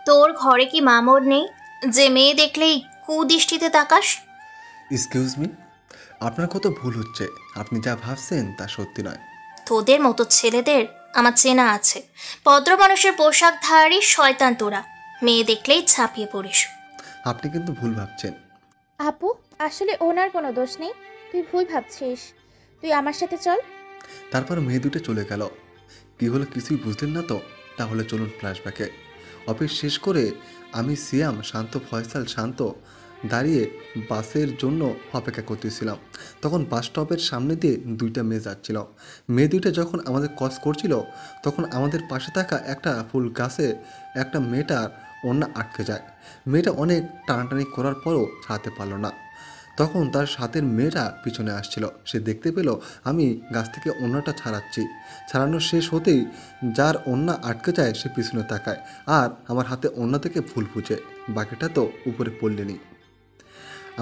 তোর ঘরে কি মামর নেই যে মেয়ে দেখলেই কুদৃষ্টিতে তাকাস? এক্সকিউজ মি, আপনার কত ভুল হচ্ছে। আপনি যা ভাবছেন তা সত্যি নয়। তোদের মতো ছেলেদের আমার চেনা আছে। ভদ্র মানুষের পোশাক ধারী শয়তান তোরা, মেয়ে দেখলেই ঝাঁপিয়ে পড়িস। আপনি কিন্তু ভুল ভাবছেন। আপু, আসলে ওনার কোনো দোষ নেই, তুই ভুল ভাবছিস। তুই আমার সাথে চল। তারপর মেয়ে দুটো চলে গেল। কী হলো কিছুই বুঝলেন না তো? তাহলে চলুন ফ্ল্যাশব্যাকে। অফিস শেষ করে আমি, সিয়াম, শান্ত, ফয়সাল, শান্ত দাঁড়িয়ে বাসের জন্য অপেক্ষা করতেছিলাম। তখন বাস স্টপের সামনে দিয়ে দুইটা মেয়ে যাচ্ছিল। মেয়ে দুইটা যখন আমাদের ক্রস করছিল তখন আমাদের পাশে থাকা একটা ফুল গাছে একটা মেয়েটার ওড়না আটকে যায়। মেয়েটা অনেক টানাটানি করার পরও ছাড়াতে পারল না। তখন তার সাথের মেয়েটা পিছনে আসছিল। সে দেখতে পেল আমি গাছ থেকে ওড়নাটা ছাড়ানো শেষ হতেই যার ওড়না আটকে যায় সে পিছনে তাকায়, আর আমার হাতে ওড়না থেকে ফুল ফুচে বাকিটা তো উপরে পড়লেনি।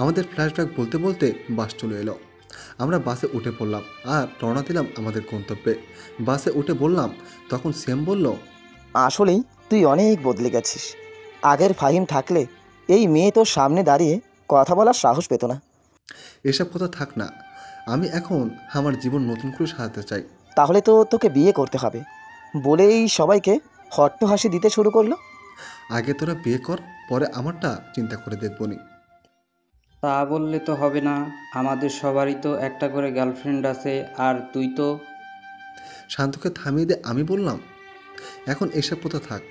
আমাদের ফ্ল্যাশব্যাক বলতে বলতে বাস চলে এলো। আমরা বাসে উঠে পড়লাম আর রওনা দিলাম আমাদের গন্তব্যে। বাসে উঠে বললাম, তখন শ্যাম বলল, আসলেই তুই অনেক বদলে গেছিস। আগের ফাহিম থাকলে এই মেয়ে তোর সামনে দাঁড়িয়ে কথা বলার সাহস পেত না। এসব কথা থাক না, আমি এখন আমার জীবন নতুন করে সাজাতে চাই। তাহলে তো তোকে বিয়ে করতে হবে বলেই সবাইকে হট্ট হাসি দিতে শুরু করলো। আগে তোরা বিয়ে কর, পরে আমারটা চিন্তা করে দেখবনি। তা বললে তো হবে না, আমাদের সবারই তো একটা করে গার্লফ্রেন্ড আছে, আর তুই তো। শান্তকে থামিয়ে দিয়ে আমি বললাম, এখন এসব কথা থাক।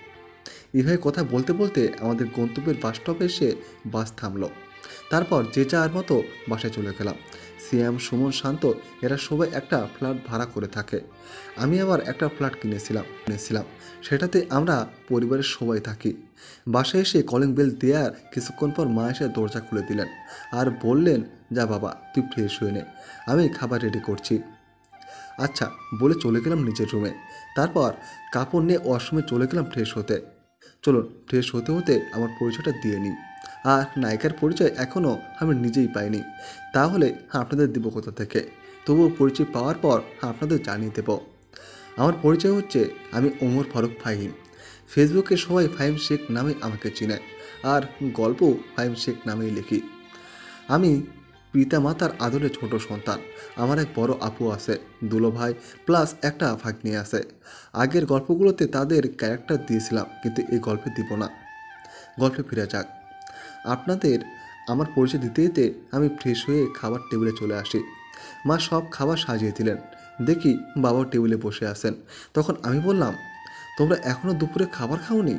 এভাবে কথা বলতে বলতে আমাদের গন্তব্যের বাস স্টপে এসে বাস থামলো। তারপর যে যার মতো বাসায় চলে গেলাম। সিয়াম, সুমন, শান্ত এরা সবাই একটা ফ্ল্যাট ভাড়া করে থাকে। আমি আবার একটা ফ্ল্যাট কিনেছিলাম। সেটাতে আমরা পরিবারের সবাই থাকি। বাসায় এসে কলিং বেল দেওয়ার কিছুক্ষণ পর মা এসে দরজা খুলে দিলেন আর বললেন, যা বাবা তুই ফ্রেশ হয়ে নে, আমি খাবার রেডি করছি। আচ্ছা বলে চলে গেলাম নিজের রুমে। তারপর কাপড় নিয়ে ওয়াশরুমে চলে গেলাম ফ্রেশ হতে। চলুন ফ্রেশ হতে হতে আমার পরিচয়টা দিয়ে নিই। আর নায়িকার পরিচয় এখনও আমি নিজেই পাইনি, তাহলে আপনাদের দেব কোথা থেকে? তবুও পরিচয় পাওয়ার পর আপনাদের জানিয়ে দেব। আমার পরিচয় হচ্ছে, আমি ওমর ফারুক ফাহিম। ফেসবুকে সবাই ফাহিম শেখ নামে আমাকে চিনে, আর গল্প ফাহিম শেখ নামেই লিখি। আমি পিতা মাতার আদরে ছোট সন্তান। আমার এক বড় আপু আছে, দুলো ভাই প্লাস একটা ভাগ্নি আছে। আগের গল্পগুলোতে তাদের ক্যারেক্টার দিয়েছিলাম, কিন্তু এই গল্পে দিব না। গল্পে ফিরে যাক। আপনাদের আমার পরিচয় দিতে দিতে আমি ফ্রেশ হয়ে খাবার টেবিলে চলে আসি। মা সব খাবার সাজিয়ে দিলেন। দেখি বাবাও টেবিলে বসে আছেন। তখন আমি বললাম, তোমরা এখনও দুপুরে খাবার খাওনি?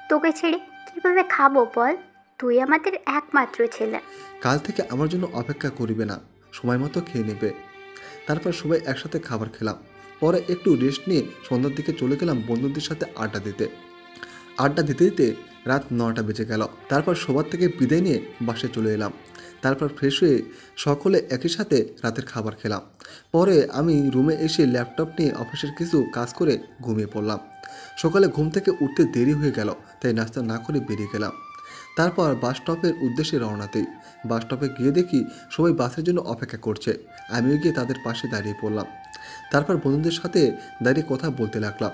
তোকে ছেড়ে কিভাবে খাবো বল? তুই আমাদের একমাত্র ছেলে। কাল থেকে আমার জন্য অপেক্ষা করিবে না, সময় মতো খেয়ে নেবে। তারপর সবাই একসাথে খাবার খেলাম। পরে একটু রেস্ট নিয়ে সন্ধ্যার দিকে চলে গেলাম বন্ধুদের সাথে আড্ডা দিতে দিতে রাত 9টা বেজে গেল। তারপর সবার থেকে বিদায় নিয়ে বাসে চলে এলাম। তারপর ফ্রেশ হয়ে সকলে একই সাথে রাতের খাবার খেলাম। পরে আমি রুমে এসে ল্যাপটপ নিয়ে অফিসের কিছু কাজ করে ঘুমিয়ে পড়লাম। সকালে ঘুম থেকে উঠতে দেরি হয়ে গেল, তাই নাস্তা না করে বেরিয়ে গেলাম। তারপর বাস স্টপের উদ্দেশ্যে রওনাতেই বাস স্টপে গিয়ে দেখি সবাই বাসের জন্য অপেক্ষা করছে। আমিও গিয়ে তাদের পাশে দাঁড়িয়ে পড়লাম। তারপর বন্ধুদের সাথে দাঁড়িয়ে কথা বলতে লাগলাম।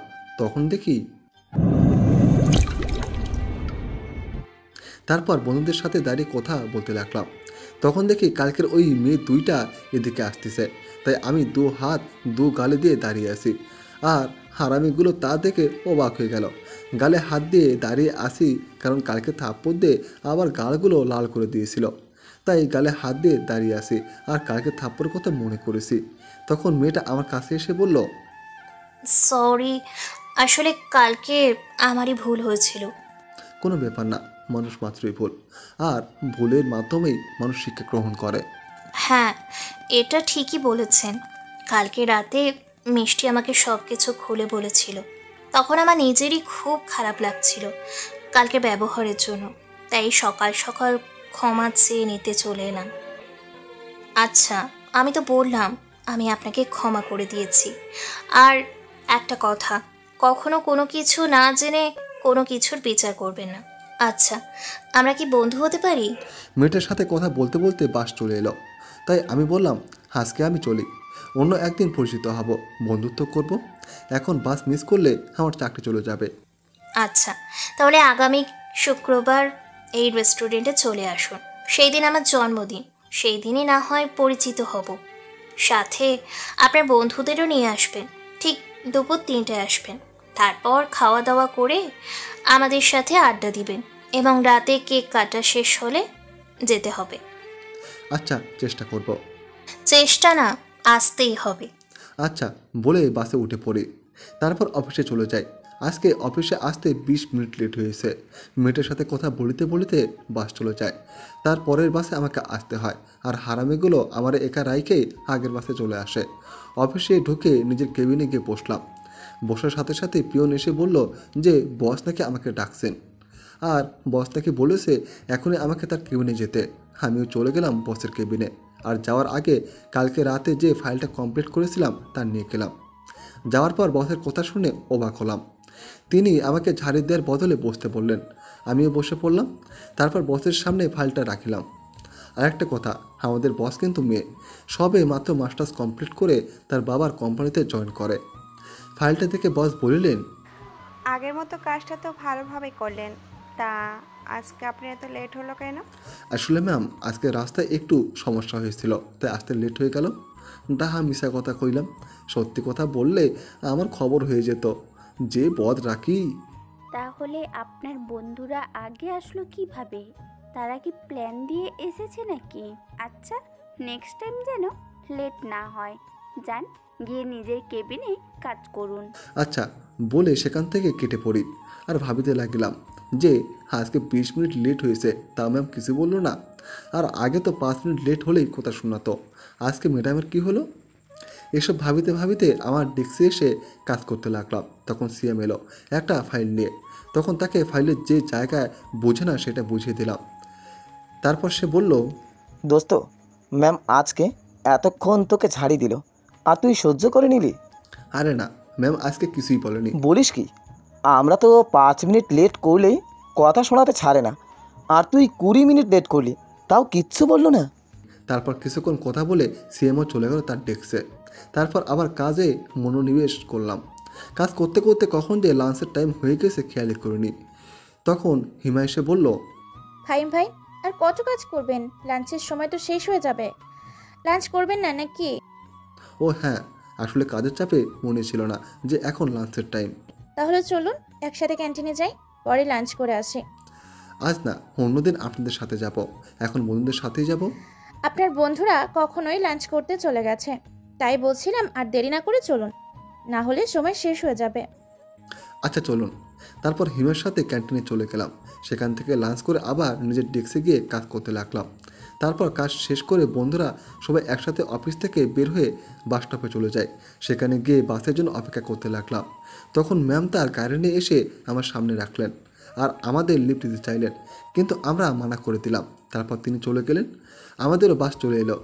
তখন দেখি কালকের ওই মেয়ে দুইটা এদিকে আসতেছে। তাই আমি দু হাত দু গালে দিয়ে দাঁড়িয়ে আছি, আর হারামিগুলো তা দেখে অবাক হয়ে গেল। গালে হাত দিয়ে দাঁড়িয়ে আসি কারণ কালকে থাপ্পড় দিয়ে আবার গালগুলো লাল করে দিয়েছিল, তাই গালে হাত দিয়ে দাঁড়িয়ে আসি আর কালকে থাপ্পড়ের কথা মনে করেছি। তখন মেয়েটা আমার কাছে এসে বলল, সরি, আসলে কালকে আমারই ভুল হয়েছিল। কোনো ব্যাপার না, মানুষ মাত্রই ভুল, আর ভুলের মাধ্যমেই মানুষ শিক্ষা গ্রহণ করে। হ্যাঁ, এটা ঠিকই বলেছেন। কালকে রাতে মিষ্টি আমাকে সব কিছু খুলে বলেছিল। তখন আমার নিজেরই খুব খারাপ লাগছিল কালকে ব্যবহারের জন্য, তাই সকাল সকাল ক্ষমা চেয়ে নিতে চলে এলাম। আচ্ছা, আমি তো বললাম আমি আপনাকে ক্ষমা করে দিয়েছি। আর একটা কথা, কখনো কোনো কিছু না জেনে কোনো কিছুর বিচার করবেন না। আচ্ছা, আমরা কি বন্ধু হতে পারি? মেয়েটার সাথে কথা বলতে বলতে বাস চলে এলো, তাই আমি বললাম, আজকে আমি চলি। অন্য একদিন পরিচিত হব, বন্ধুত্ব করব। এখন বাস মিস করলে আমার চাকরি চলে যাবে। আচ্ছা, তাহলে আগামী শুক্রবার এই রেস্টুরেন্টে চলে আসুন। সেই দিন আমার জন্মদিন, সেই দিনই না হয় পরিচিত হব। সাথে আপনার বন্ধুদেরও নিয়ে আসবেন। ঠিক দুপুর 3টায় আসবেন। তারপর খাওয়া দাওয়া করে আমাদের সাথে আড্ডা দিবেন এবং রাতে কেক কাটা শেষ হলে যেতে হবে। আচ্ছা, চেষ্টা করব। চেষ্টা না, আসতেই হবে। আচ্ছা বলে বাসে উঠে পড়ি। তারপর অফিসে চলে যাই। আজকে অফিসে আসতে 20 মিনিট লেট হয়েছে। মেয়েটার সাথে কথা বলিতে বলিতে বাস চলে যায়। তার পরের বাসে আমাকে আসতে হয়। আর হারামিগুলো আমার একা রাইখেই আগের বাসে চলে আসে। অফিসে ঢুকে নিজের কেবিনে গিয়ে বসলাম। বসার সাথে সাথে পিয়ন এসে বলল যে বস নাকি আমাকে ডাকছেন, আর বস নাকি বলেছে এখনই আমাকে তার কেবিনে যেতে। আমিও চলে গেলাম বসের কেবিনে। আর যাওয়ার আগে কালকে রাতে যে ফাইলটা কমপ্লিট করেছিলাম তা নিয়ে গেলাম। যাওয়ার পর বসের কথা শুনে অবাক হলাম। তিনি আমাকে ঝাড়ি দেওয়ার বদলে বসতে বললেন। আমিও বসে পড়লাম। তারপর বসের সামনে ফাইলটা রাখিলাম। আর একটা কথা, আমাদের বস কিন্তু মেয়ে, সবে মাত্র মাস্টার্স কমপ্লিট করে তার বাবার কোম্পানিতে জয়েন করে। ফাইলটা দেখে বস বলিলেন, আগের মতো কাজটা তো ভালোভাবে করলেন, তা আজকে আপনি এত লেট হলো কেন? আসলে ম্যাম আজকে রাস্তায় একটু সমস্যা হয়েছিল, তাই আসতে লেট হয়ে গেল। ডাহা মিশা কথা কইলাম। সত্যি কথা বললে আমার খবর হয়ে যেত। যে বদ রাখি। তাহলে আপনার বন্ধুরা আগে আসলো কিভাবে? তারা কি প্ল্যান দিয়ে এসেছে নাকি? আচ্ছা, নেক্সট টাইম যেন লেট না হয়। যান, গিয়ে নিজের কেবিনে কাজ করুন। আচ্ছা বলে সেখান থেকে কেটে পড়ি। আর ভাবিতে লাগিলাম যে আজকে 20 মিনিট লেট হয়েছে, তা ম্যাম কিছু বললো না। আর আগে তো 5 মিনিট লেট হলেই কথা শোনাতো। আজকে ম্যাডামের কি হলো? এসব ভাবিতে ভাবিতে আমার ডেস্কে এসে কাজ করতে লাগলাম। তখন সিএম এলো একটা ফাইল নিয়ে। তখন তাকে ফাইলের যে জায়গায় বোঝে না সেটা বুঝিয়ে দিলাম। তারপর সে বলল, দোস্ত, ম্যাম আজকে এতক্ষণ তোকে ঝাড়ি দিল আর তুই সহ্য করে নিলি? আরে না ম্যাম, আজকে কিছুই বলেনি। বলিস কি? আমরা তো 5 মিনিট লেট করলেই কথা শোনাতে ছাড়ে না, আর তুই 20 মিনিট লেট করলি, তাও কিচ্ছু বললো না? তারপর কিছুক্ষণ কথা বলে সিএমও চলে গেল তার ডেস্কে। তারপর আবার কাজে মনোনিবেশ করলাম। কাজ করতে করতে কখন যে লাঞ্চের টাইম হয়ে গেছে খেয়ালই করিনি। তখন হিমা এসে বলল, ফাহিম ভাই, আর কত কাজ করবেন? লাঞ্চের সময় তো শেষ হয়ে যাবে। লাঞ্চ করবেন না নাকি? ও হ্যাঁ, আসলে কাজের চাপে মনে ছিল না যে এখন লাঞ্চের টাইম। তাহলে চলুন একসাথে ক্যান্টিনে যাই, পরে লাঞ্চ করে আসি। আজ না, অন্যদিন আপনাদের সাথে যাব। এখন বন্ধুদের সাথেই যাব। আপনার বন্ধুরা কখনোই লাঞ্চ করতে চলে গেছে, তাই বলছিলাম আর দেরি না করে চলুন, না হলে সময় শেষ হয়ে যাবে। আচ্ছা চলুন। তারপর হিমের সাথে ক্যান্টিনে চলে গেলাম। সেখান থেকে লাঞ্চ করে আবার নিজের ডেস্কে গিয়ে কাজ করতে লাগলাম। তারপর কাজ শেষ করে বন্ধুরা সবাই একসাথে অফিস থেকে বের হয়ে বাস স্টপে চলে যায়। সেখানে গিয়ে বাসের জন্য অপেক্ষা করতে লাগলাম। তখন ম্যাম তার গাড়ি নিয়ে এসে আমার সামনে রাখলেন আর আমাদের লিফট দিতে চাইলেন, কিন্তু আমরা মানা করে দিলাম। তারপর তিনি চলে গেলেন। আমাদেরও বাস চলে এলো,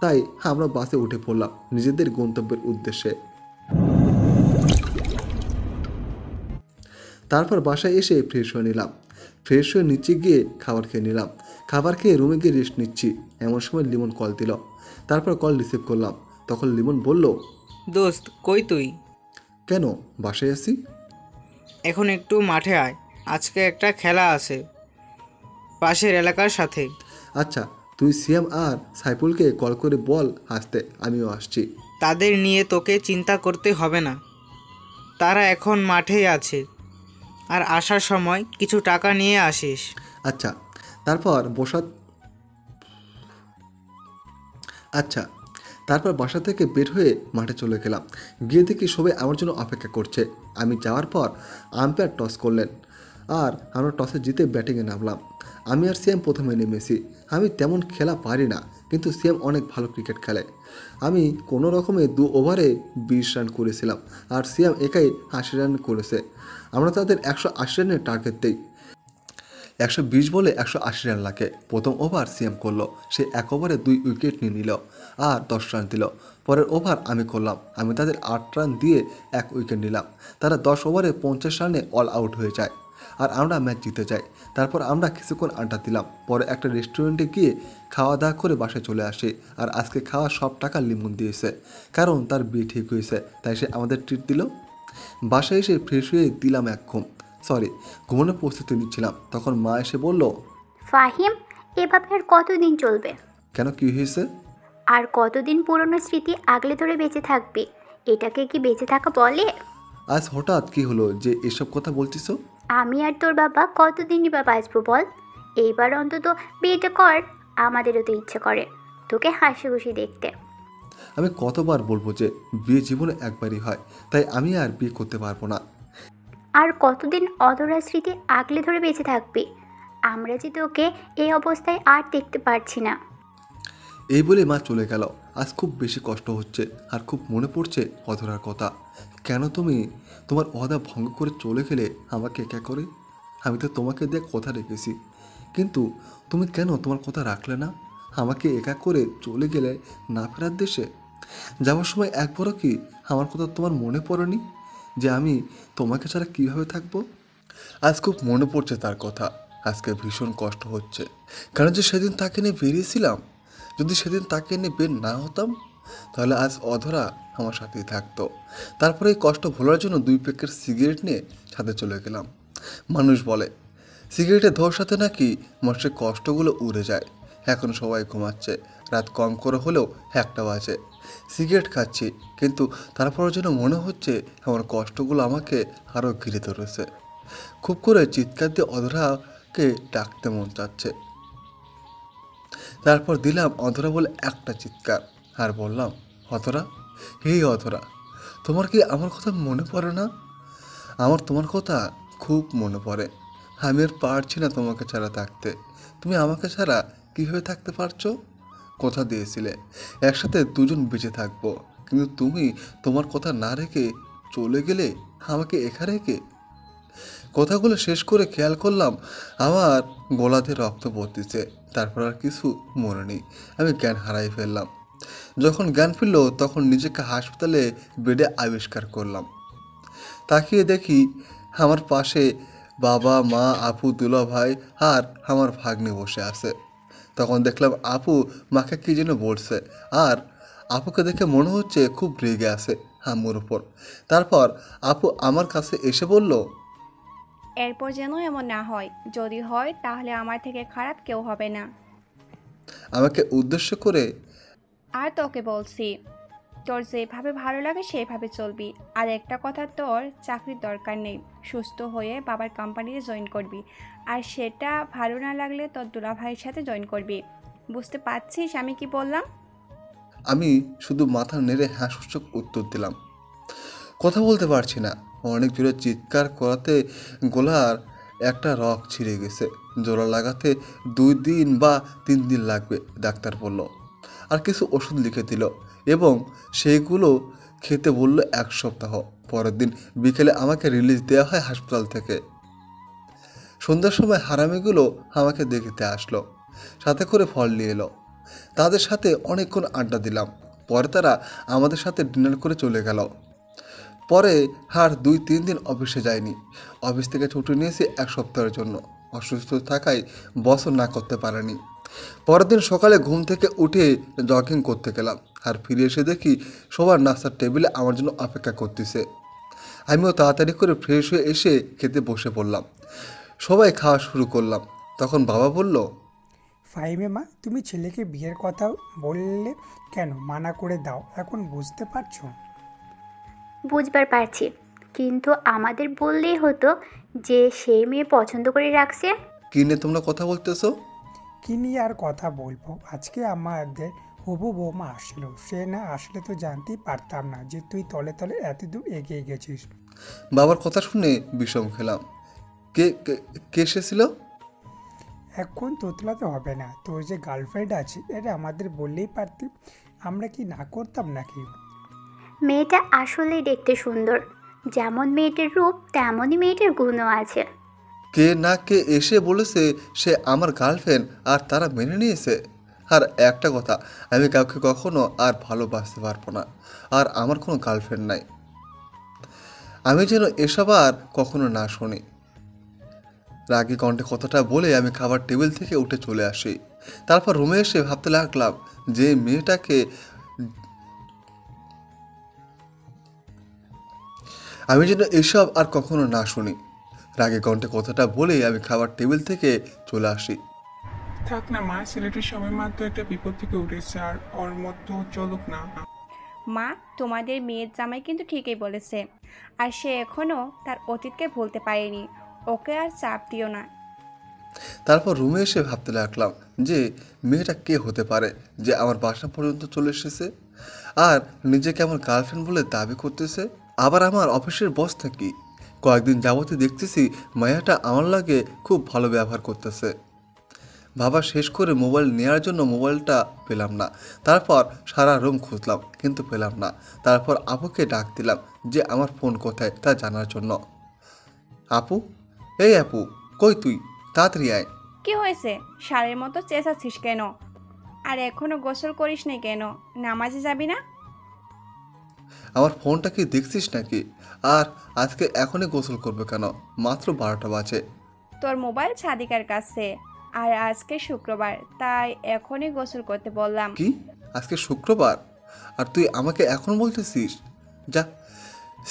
তাই আমরা বাসে উঠে পড়লাম নিজেদের গন্তব্যের উদ্দেশ্যে। তারপর বাসায় এসে ফ্রেশ হয়ে নিলাম। ফ্রেশ হয়ে নিচে গিয়ে খাবার খেয়ে নিলাম। খাবার খেয়ে রুমে গিয়ে রেস্ট নিচ্ছি, এমন সময় লিমন কল দিল। তারপর কল রিসিভ করলাম। তখন লিমন বলল, দোস্ত কই তুই? কেন, বাসায় আসি। এখন একটু মাঠে আয়, আজকে একটা খেলা আছে পাশের এলাকার সাথে। আচ্ছা, তুই সিএম আর সাইফুলকে কল করে বল আসতে, আমিও আসছি। তাদের নিয়ে তোকে চিন্তা করতে হবে না, তারা এখন মাঠেই আছে। আর আসার সময় কিছু টাকা নিয়ে আসিস। আচ্ছা। তারপর বাসা থেকে বের হয়ে মাঠে চলে গেলাম। গিয়ে দেখি সবাই আমার জন্য অপেক্ষা করছে। আমি যাওয়ার পর আম্পায়ার টস করলেন আর আমরা টসে জিতে ব্যাটিংয়ে নামলাম। আমি আর সিএম প্রথমে নেমেছি। আমি তেমন খেলা পারি না, কিন্তু সিএম অনেক ভালো ক্রিকেট খেলে। আমি কোনো রকমে 2 ওভারে 20 রান করেছিলাম আর সিএম একাই 80 রান করেছে। আমরা তাদের 180 রানের টার্গেট দিই। 120 বলে 180 রান লাগে। প্রথম ওভার সিএম করলো, সে 1 ওভারে 2 উইকেট নিয়ে নিল আর 10 রান দিল। পরের ওভার আমি করলাম, আমি তাদের 8 রান দিয়ে 1 উইকেট নিলাম। তারা 10 ওভারে 50 রানে অল আউট হয়ে যায়। আর আমরা ম্যাচ জিতে যাই। তারপর আমরা কিছুক্ষণ আড্ডা দিলাম, পরে একটা রেস্টুরেন্টে গিয়ে খাওয়া দাওয়া করে বাসায় চলে আসি। আর আজকে খাওয়া সব টাকা লিমন দিয়েছে, কারণ তার বিয়ে ঠিক হয়েছে, তাই সে আমাদের ট্রিট দিল। বাসায় এসে ফ্রেশ হয়ে দিলাম এক ঘুমানোর প্রস্তুতি নিচ্ছিলাম, তখন মা এসে বলল, ফাহিম, এভাবে আর কতদিন চলবে? কেন, কি হয়েছে? আর কতদিন পুরনো স্মৃতি আগলে ধরে বেঁচে থাকবে? এটাকে কি বেঁচে থাকা বলে? আজ হঠাৎ কি হলো যে এসব কথা বলছিস? আমি আর তোর বাবা কতদিনই বা বাঁচবো বল? এইবার অন্তত বিয়েটা কর, আমাদেরও তো ইচ্ছে করে তোকে হাসি খুশি দেখতে। আমি কতবার বলবো যে বিয়ে জীবনে একবারই হয়, তাই আমি আর বিয়ে করতে পারবো না। আর কতদিন অধরা স্মৃতি আগলে ধরে বেঁচে থাকবি? আমরা যে তোকে এই অবস্থায় আর দেখতে পারছি না। এই বলে মা চলে গেল। আজ খুব বেশি কষ্ট হচ্ছে, আর খুব মনে পড়ছে অধরার কথা। কেন তুমি তোমার ওয়াদা ভঙ্গ করে চলে গেলে আমাকে একা করে? আমি তো তোমাকে দিয়ে কথা রেখেছি, কিন্তু তুমি কেন তোমার কথা রাখলে না? আমাকে একা করে চলে গেলে না ফেরার দেশে। যাওয়ার সময় একবারও কি আমার কথা তোমার মনে পড়েনি যে আমি তোমাকে ছাড়া কীভাবে থাকবো? আজ খুব মনে পড়ছে তার কথা। আজকে ভীষণ কষ্ট হচ্ছে, কারণ যে সেদিন তাকে নিয়ে বেরিয়েছিলাম। যদি সেদিন তাকে নিয়ে বের না হতাম, তাহলে আজ অধরা আমার সাথেই থাকতো। তারপরে এই কষ্ট ভোলার জন্য 2 প্যাকেট সিগারেট নিয়ে ছাদে চলে গেলাম। মানুষ বলে সিগারেটের ধোঁয়ার সাথে নাকি মানুষের কষ্টগুলো উড়ে যায়। এখন সবাই ঘুমাচ্ছে, রাত কম করে হলেও 1টা বাজে। সিগারেট খাচ্ছি, কিন্তু তারপরে যেন মনে হচ্ছে আমার কষ্টগুলো আমাকে আরও ঘিরে ধরেছে। খুব করে চিৎকার দিয়ে অধরাকে ডাকতে মন চাচ্ছে। তারপর দিলাম অধরা বলে একটা চিৎকার, আর বললাম, অধরা, হেই অধরা, তোমার কি আমার কথা মনে পড়ে না? আমার তোমার কথা খুব মনে পড়ে। আমি আর পারছি না তোমাকে ছাড়া থাকতে। তুমি আমাকে ছাড়া কীভাবে থাকতে পারছো? কথা দিয়েছিলে একসাথে দুজন বেঁচে থাকবো, কিন্তু তুমি তোমার কথা না রেখে চলে গেলে আমাকে একা রেখে। কথাগুলো শেষ করে খেয়াল করলাম আমার গলাতে রক্ত পড়তেছে। তারপর আর কিছু মনে নেই, আমি জ্ঞান হারাই ফেললাম। যখন জ্ঞান ফিরল তখন নিজেকে হাসপাতালে বেডে আবিষ্কার করলাম। তাকিয়ে দেখি আমার পাশে বাবা, মা, আপু, দুলা ভাই আর আমার ভাগ্নে বসে আছে। তখন দেখলাম আপু মাকে কী যেন বলছে, আর আপুকে দেখে মনে হচ্ছে খুব রেগে আছে আম্মুর উপর। তারপর আপু আমার কাছে এসে বলল, এরপর যেন এমন না হয়, যদি হয় তাহলে আমার থেকে খারাপ কেউ হবে না। আমাকে উদ্দেশ্য করে, আর তোকে বলছি, তোর যেভাবে ভালো লাগে সেভাবে চলবি। আর একটা কথা, তোর চাকরির দরকার নেই, সুস্থ হয়ে বাবার কোম্পানিতে জয়েন করবি। আর সেটা ভালো না লাগলে তোর দুলা ভাইয়ের সাথে জয়েন করবি। বুঝতে পারছিস আমি কি বললাম? আমি শুধু মাথা নেড়ে হ্যাঁ সূচক উত্তর দিলাম। কথা বলতে পারছি না, অনেক জোরে চিৎকার করাতে গলার একটা রগ ছিঁড়ে গেছে। জোড়া লাগাতে 2 দিন বা 3 দিন লাগবে, ডাক্তার বলল। আর কিছু ওষুধ লিখে দিল এবং সেইগুলো খেতে বলল 1 সপ্তাহ। পরের দিন বিকেলে আমাকে রিলিজ দেওয়া হয় হাসপাতাল থেকে। সন্ধ্যার সময় হারামিগুলো আমাকে দেখতে আসলো, সাথে করে ফল নিয়ে এলো। তাদের সাথে অনেকক্ষণ আড্ডা দিলাম। পরে তারা আমাদের সাথে ডিনার করে চলে গেল। পরে আর 2-3 দিন অফিসে যায়নি। অফিস থেকে ছুটি নিয়েছি 1 সপ্তাহের জন্য। অসুস্থ থাকায় বসও না করতে পারেনি। পরের দিন সকালে ঘুম থেকে উঠে জগিং করতে গেলাম, আর ফিরে এসে দেখি সবার নাস্তার টেবিলে আমার জন্য অপেক্ষা করতেছে। আমিও তাড়াতাড়ি করে ফ্রেশ হয়ে এসে খেতে বসে পড়লাম। সবাই খাওয়া শুরু করলাম। তখন বাবা বলল, ফাহিমে মা, তুমি ছেলেকে বিয়ের কথা বললে কেন? মানা করে দাও, এখন বুঝতে পারছো? বুঝবার পারছি, কিন্তু আমাদের বললেই হতো যে সেই মেয়ে পছন্দ করে রাখছে। কী নিয়ে তোমরা কথা বলতেছো? কি নিয়ে আর কথা বলবো? আজকে আমাদের হবু বৌমা আসলো, সে না আসলে তো জানতেই পারতাম না যে তুই তলে তলে এত দূর এগিয়ে গেছিস। বাবার কথা শুনে বিষম খেলাম। কে কে- কে এসেছিল? এখন তোতলাতে হবে না, তোর যে গার্লফ্রেন্ড আছে এটা আমাদের বললেই পারতি, আমরা কি না করতাম নাকি? মেয়েটা আসলেই দেখতে সুন্দর, যেমন মেয়েটার রূপ তেমনই মেয়েটার গুণও আছে। কে না কে এসে বলেছে সে আমার গার্লফ্রেন্ড, আর তারা মেনে নিয়েছে। আর একটা কথা, আমি কাউকে কখনো আর ভালোবাসতে পারবো না, আর আমার কোনো গার্লফ্রেন্ড নাই। আমি যেন এসব আর কখনো না শুনি। রাগী কণ্ঠে কথাটা বলে আমি খাবার টেবিল থেকে উঠে চলে আসি। তারপর রুমে এসে ভাবতে লাগলাম যে মেয়েটাকে আমি যেন এসব আর কখনো না শুনি। রাগী কণ্ঠে কথাটা বলে আমি খাবার টেবিল থেকে চলে আসি। থাক না মা, ছেলেটির সবে মাত্র একটা বিপদ থেকে উঠেছে, আর ওর মতো চলুক না। মা, তোমাদের মেয়ের জামাই কিন্তু ঠিকই বলেছে, আর সে এখনও তার অতীতকে ভুলতে পারেনি। ওকে আর চাপ দিও না। তারপর রুমে এসে ভাবতে লাগলাম যে মেয়েটা কে হতে পারে যে আমার বাসা পর্যন্ত চলে এসেছে আর নিজেকে আমার গার্লফ্রেন্ড বলে দাবি করতেছে। আবার আমার অফিসের বস থাকি কয়েকদিন যাবতই দেখতেছি মায়াটা আমার লাগে খুব ভালো ব্যবহার করতেছে। ভাবা শেষ করে মোবাইল নেওয়ার জন্য মোবাইলটা পেলাম না। তারপর সারা রুম খুঁজলাম কিন্তু পেলাম না। তারপর আপুকে ডাক দিলাম যে আমার ফোন কোথায় তা জানার জন্য। আপু, এই আপু, কই তুই? তাড়াতাড়ি আয়। কি হয়েছে? সারের মতো চেঁচাচ্ছিস কেন? আর এখনো গোসল করিস নি কেন? নামাজে যাবি না? আমার ফোনটা কি দেখছিস নাকি? আর আজকে এখনই গোসল করবে কেন? মাত্র 12টা বাজে। তোর মোবাইল সাদিকার কাছে, আর আজকে শুক্রবার, তাই এখনই গোসল করতে বললাম। কি? আজকে শুক্রবার আর তুই আমাকে এখন বলতেছিস? যা,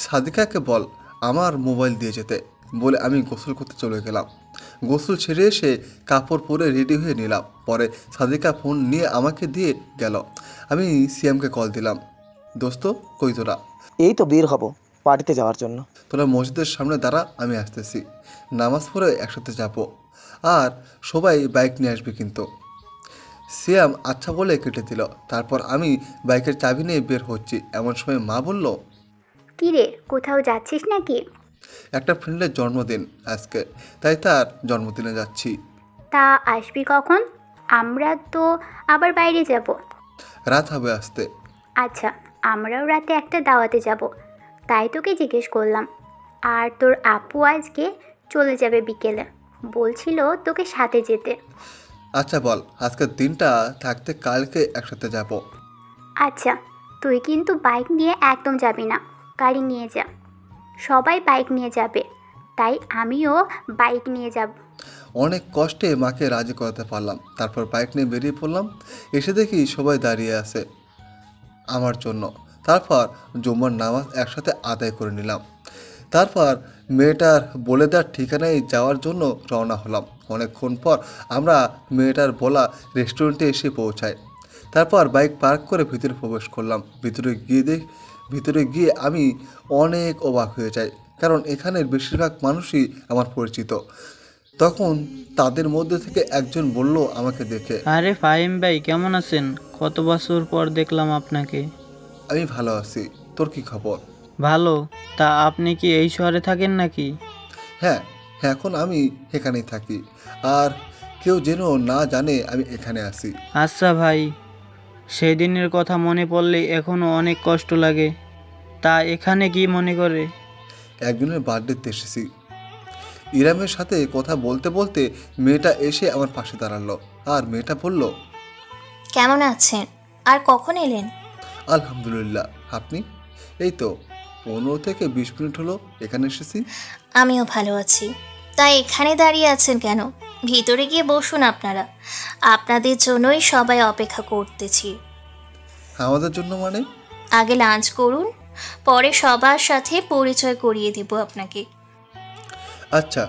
সাদিকাকে বল আমার মোবাইল দিয়ে যেতে। বলে আমি গোসল করতে চলে গেলাম। গোসল ছেড়ে এসে কাপড় পরে রেডি হয়ে নিলাম। পরে সাদিকা ফোন নিয়ে আমাকে দিয়ে গেল। আমি সিয়ামকে কল দিলাম। দোস্ত, কই তোরা? এই তো বের হব পার্টিতে যাওয়ার জন্য। তোরা মসজিদের সামনে দাঁড়া, আমি আসতেছি। নামাজ পড়ে একসাথে যাব, আর সবাই বাইক নিয়ে আসবে কিন্তু। সিয়াম আচ্ছা বলে কেটে দিল। তারপর আমি বাইকের চাবি নিয়ে বের হচ্ছি, এমন সময় মা বলল, কি রে, কোথাও যাচ্ছিস নাকি? একটা ফ্রেন্ডের জন্মদিন আজকে, তাই তার জন্মদিনে যাচ্ছি। তা আসবি কখন? আমরা তো আবার বাইরে যাব। রাত হবে আসতে। আচ্ছা, আমরাও রাতে একটা দাওয়াতে যাব, তাই তোকে জিজ্ঞেস করলাম। আর তোর আপু আজকে চলে যাবে বিকেলে, বলছিল তোকে সাথে যেতে। আচ্ছা বল, আজকের দিনটা থাকতে কালকে একসাথে যাব। আচ্ছা, তুই কিন্তু বাইক নিয়ে একদম যাবি না, গাড়ি নিয়ে যা। সবাই বাইক নিয়ে যাবে, তাই আমিও বাইক নিয়ে যাব। অনেক কষ্টে মাকে রাজি করাতে পারলাম। তারপর বাইক নিয়ে বেরিয়ে পড়লাম। এসে দেখি সবাই দাঁড়িয়ে আছে আমার জন্য। তারপর জুম্মার নামাজ একসাথে আদায় করে নিলাম। তারপর মেয়েটার বলে দেওয়ার ঠিকানায় যাওয়ার জন্য রওনা হলাম। অনেকক্ষণ পর আমরা মেয়েটার বলা রেস্টুরেন্টে এসে পৌঁছাই। তারপর বাইক পার্ক করে ভিতরে প্রবেশ করলাম। ভিতরে গিয়ে আমি অনেক অবাক হয়ে যাই, কারণ এখানের বেশিরভাগ মানুষই আমার পরিচিত। তখন তাদের মধ্যে থেকে একজন বলল আমাকে দেখে, আরে ফাহিম ভাই, কেমন আছেন? কত বছর পর দেখলাম আপনাকে। আমি ভালো আছি, তোর কি খবর? ভালো। তা আপনি কি এই শহরে থাকেন নাকি? হ্যাঁ, এখন আমি এখানেই থাকি, আর কেউ যেন না জানে আমি এখানে আছি। আচ্ছা ভাই, সেই দিনের কথা মনে পড়লে এখনও অনেক কষ্ট লাগে। তা এখানে কি মনে করে? একজনের বার্থডেতে এসেছি। ইরামের সাথে কথা বলতে বলতে মেয়েটা এসে আমার পাশে দাঁড়ালো, আর মেয়েটা বলল, কেমন আছেন? আর কখন এলেন? আলহামদুলিল্লাহ, আপনি? এই তো 15 থেকে 20 মিনিট হলো এখানে এসেছি। আমিও ভালো আছি। তাই এখানে দাঁড়িয়ে আছেন কেন? ভিতরে গিয়ে বসুন আপনারা, আপনাদের জন্যই সবাই অপেক্ষা করতেছি। আমাদের জন্য মানে? আগে লাঞ্চ করুন, পরে সবার সাথে পরিচয় করিয়ে দেব আপনাকে। আচ্ছা,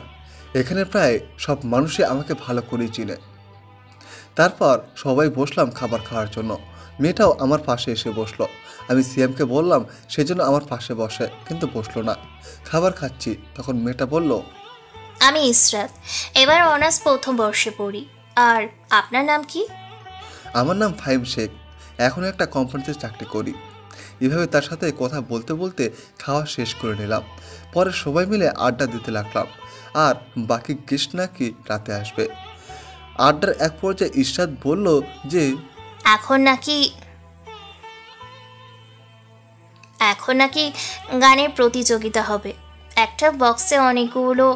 এখানে প্রায় সব মানুষই আমাকে ভালো করেই চিনে। তারপর সবাই বসলাম খাবার খাওয়ার জন্য। মেয়েটাও আমার পাশে এসে বসলো। আমি সিএমকে বললাম সেজন্য আমার পাশে বসে, কিন্তু বসলো না। খাবার খাচ্ছি, তখন মেয়েটা বলল, আমি ইসরাত, এবার অনার্স প্রথম বর্ষে পড়ি। আর আপনার নাম কি? আমার নাম ফাহিম শেখ, এখন একটা কোম্পানিতে চাকরি করি। এভাবে তার সাথে কথা বলতে বলতে খাওয়া শেষ করে নিলাম। পরে সবাই মিলে আড্ডা দিতে লাগলাম, আর বাকি গেস্ট নাকি রাতে আসবে। আড্ডার এক পর্যায়ে ইসরাত বলল যে এখন নাকি গানের প্রতিযোগিতা হবে। একটা বক্সে অনেকগুলো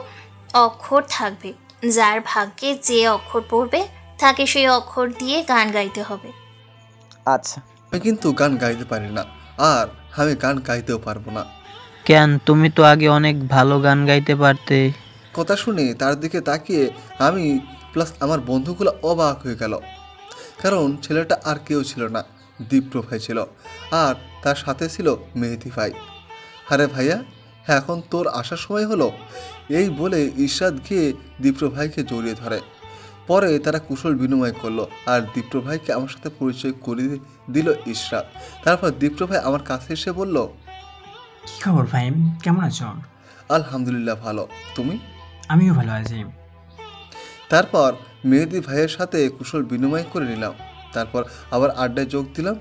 অক্ষর থাকবে, যার ভাগ্যে যে অক্ষর পড়বে তাকে সেই অক্ষর দিয়ে গান গাইতে হবে। আচ্ছা। আমি কিন্তু গান গাইতে পারি না, আর আমি গান গাইতেও পারবো না। কেন? তুমি তো আগে অনেক ভালো গান গাইতে পারতে। কথা শুনে তার দিকে তাকিয়ে আমি প্লাস আমার বন্ধুগুলো অবাক হয়ে গেল, কারণ ছেলেটা আর কেউ ছিল না, দীপ্র ভাই ছিল, আর তার সাথে ছিল মেহেদি ভাই। আরে ভাইয়া, হ্যাঁ এখন তোর আসার সময় হলো, এই বলে ইশরাত গিয়ে দীপ্র ভাইকে জড়িয়ে ধরে। পরে তারা কুশল বিনিময় করলো, আর দীপ্র ভাইকে আমার সাথে পরিচয় করিয়ে দিল ইশরাত। তারপর দীপ্র ভাই আমার কাছে এসে বলল, কি খবর ফাহিম, কেমন আছো? আলহামদুলিল্লাহ ভালো, তুমি? আমিও ভালো আছি। তারপর মেহেদি ভাইয়ের সাথে কুশল বিনিময় করে নিলাম। তারপর আবার আড্ডায় যোগ দিলাম।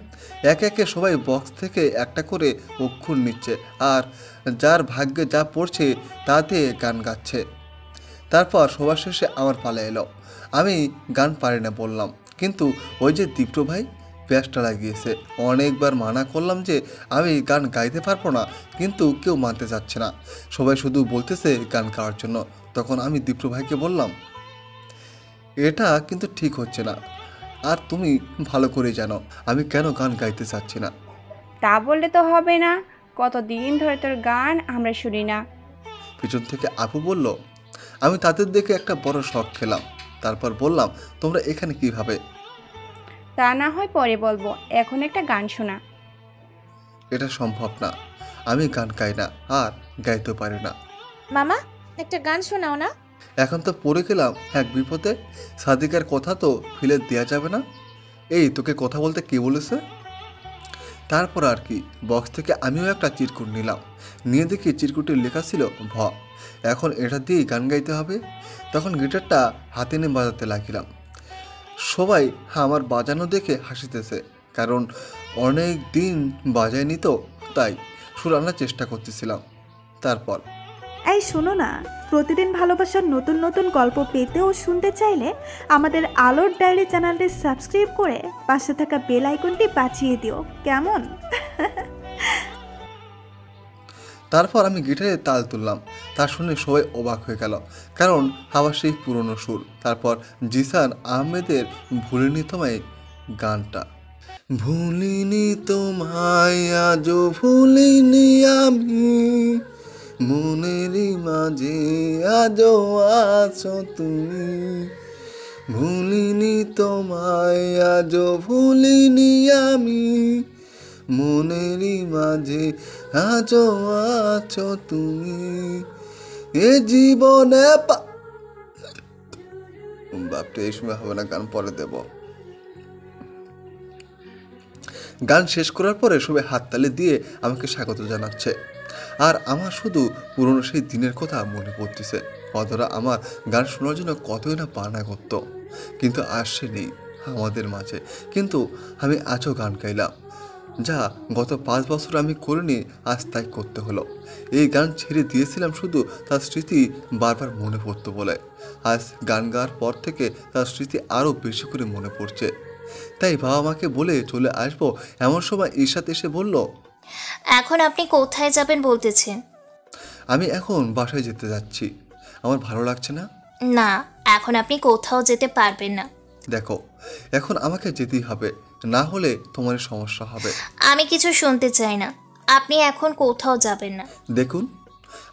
একে একে সবাই বক্স থেকে একটা করে অক্ষর নিচ্ছে, আর যার ভাগ্যে যা পড়ছে তাতে গান গাচ্ছে। তারপর সবার শেষে আমার পালা এলো। আমি গান পারি না বললাম, কিন্তু ওই যে দীপ্র ভাই পেঁয়াজটা লাগিয়েছে। অনেকবার মানা করলাম যে আমি গান গাইতে পারবো না, কিন্তু কেউ মানতে চাচ্ছে না, সবাই শুধু বলতেছে গান গাওয়ার জন্য। তখন আমি দীপ্র ভাইকে বললাম, এটা কিন্তু ঠিক হচ্ছে না, আর তুমি ভালো করে জানো আমি কেন গান গাইতে চাচ্ছি না। তা বললে তো হবে না, কতদিন ধরে তোর গান আমরা শুনি না। পিছন থেকে আপু বলল, আমি তাদের দেখে একটা বড় শখ খেলাম। তারপর বললাম, তোমরা এখানে কিভাবে? তা না হয় পরে বলবো, এখন একটা গান শোনা। এটা সম্ভব না, আমি গান গাই না, আর গাইতে পারি না। মামা, একটা গান শোনাও না। এখন তো পড়ে গেলাম এক বিপদে, সাদিকার কথা তো ফেলে দেওয়া যাবে না। এই তোকে কথা বলতে কে বলেছে? তারপর আর কি, বক্স থেকে আমিও একটা চিরকুট নিলাম, নিয়ে দেখি চিরকুটের লেখা ছিল ভ। এখন এটা দিয়েই গান গাইতে হবে। তখন গিটারটা হাতে নিয়ে বাজাতে লাগিলাম। সবাই আমার বাজানো দেখে হাসিতেছে, কারণ অনেক দিন বাজায়নি তো, তাই সুর আনার চেষ্টা করতেছিলাম। তারপর এই শোনো না, প্রতিদিন ভালোবাসার নতুন নতুন গল্প পেতে ও শুনতে চাইলে আমাদের আলোর ডায়েরি চ্যানেলটি সাবস্ক্রাইব করে পাশে থাকা বেল আইকনটি বাজিয়ে দিও, কেমন? তারপর আমি গিটারে তাল তুললাম। তা শুনে সবাই অবাক হয়ে গেল, কারণ আবার সেই পুরনো সুর। তারপর জিসান আহমেদের ভুলিনি তোমায় গানটা, ভুলিনি তোমায় আজও ভুলিনি আমি, মনেরই মাঝে আজও আছো তুমি, ভুলিনি তোমায় আজও ভুলিনি আমি, মনেরই মাঝে আজও আছো তুমি, এ জীবনে বাপটা এই সময় হবে না, গান পরে দেব। গান শেষ করার পরে সবাই হাততালি দিয়ে আমাকে স্বাগত জানাচ্ছে, আর আমার শুধু পুরনো সেই দিনের কথা মনে পড়তেছে। অধরা আমার গান শোনার জন্য কতই না বায়না করতো, কিন্তু আর সে নেই আমাদের মাঝে। কিন্তু আমি আজও গান গাইলাম, যা গত 5 বছর আমি করিনি, আজ তাই করতে হলো। এই গান ছেড়ে দিয়েছিলাম শুধু তার স্মৃতি বারবার মনে পড়তো বলে। আজ গান গাওয়ার পর থেকে তার স্মৃতি আরও বেশি করে মনে পড়ছে। তাই বাবা মাকে বলে চলে আসবো, এমন সময় ইশরাত এসে বলল, এখন আপনি কোথায় যাবেন বলতেছেন? আমি এখন বাসায় যেতে যাচ্ছি, আমার ভালো লাগছে না। না, এখন আপনি কোথাও যেতে পারবেন না। দেখো, এখন আমাকে যেতেই হবে, না হলে তোমার সমস্যা হবে। আমি কিছু শুনতে চাই না, আপনি এখন কোথাও যাবেন না। দেখুন,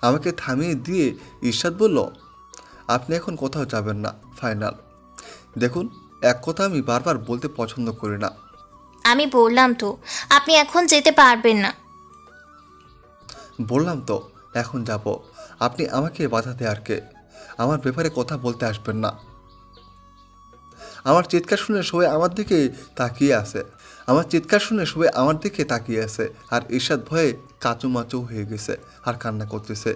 আমাকে থামিয়ে দিয়ে ইশরাত বলল, আপনি এখন কোথাও যাবেন না, ফাইনাল। দেখুন, এক কথা আমি বারবার বলতে পছন্দ করি না। আমি বললাম তো আপনি এখন যেতে পারবেন না। বললাম তো এখন যাব, আপনি আমাকে বাধা দেওয়ার কে? আমার ব্যাপারে কথা বলতে আসবেন না। আমার চিৎকার শুনে সবাই আমার দিকে তাকিয়ে আছে, আর ইশরাত ভয়ে কাঁচুমাচু হয়ে গেছে আর কান্না করতেছে।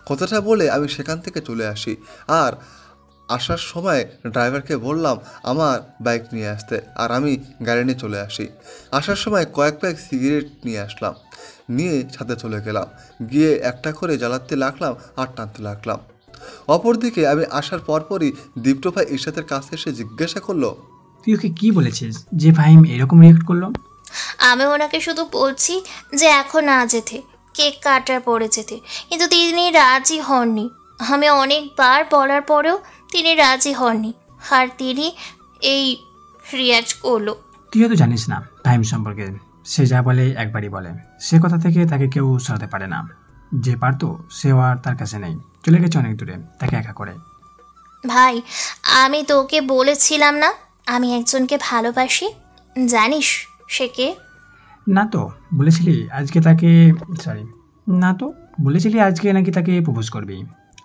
কথাটা বলে আমি সেখান থেকে চলে আসি, আর আসার সময় ড্রাইভারকে বললাম আমার বাইক নিয়ে আসতে, আর আমি গাড়ি নিয়ে চলে আসি। আসার সময় কয়েক প্যাক সিগারেট নিয়ে আসলাম, নিয়ে ছাদে চলে গেলাম, গিয়ে একটা করে জ্বালাতে লাগলাম আর টানতে লাগলাম। অপরদিকে আমি আসার পরপরই দীপ্ত ভাই ইশরাতের কাছে এসে জিজ্ঞাসা করলো, তুই ওকে কি বলেছিস যে ফাহিম এরকম রিয়েক্ট করলো? আমি ওনাকে শুধু বলছি যে এখন না যেতে, কেক কাটার পরে যেতে, কিন্তু তিনি রাজি হননি। আমি অনেকবার বলার পরেও তিনি রাজি হননি, আর তিনি এই রিয়াক্ট করলো। তুইও তো জানিস না ফাহিম সম্পর্কে, সে যা বলে একবারই বলে, সে কথা থেকে তাকে কেউ সরাতে পারে না। যে পারতো সেও আর তার কাছে নেই, চলে গেছে অনেক দূরে তাকে একা করে। ভাই, আমি তোকে বলেছিলাম না আমি একজনকে ভালোবাসি? জানিস সে কে? না তো, বলেছিলি আজকে তাকে, সরি, না তো বলেছিলি আজকে নাকি তাকে প্রপোজ করবি।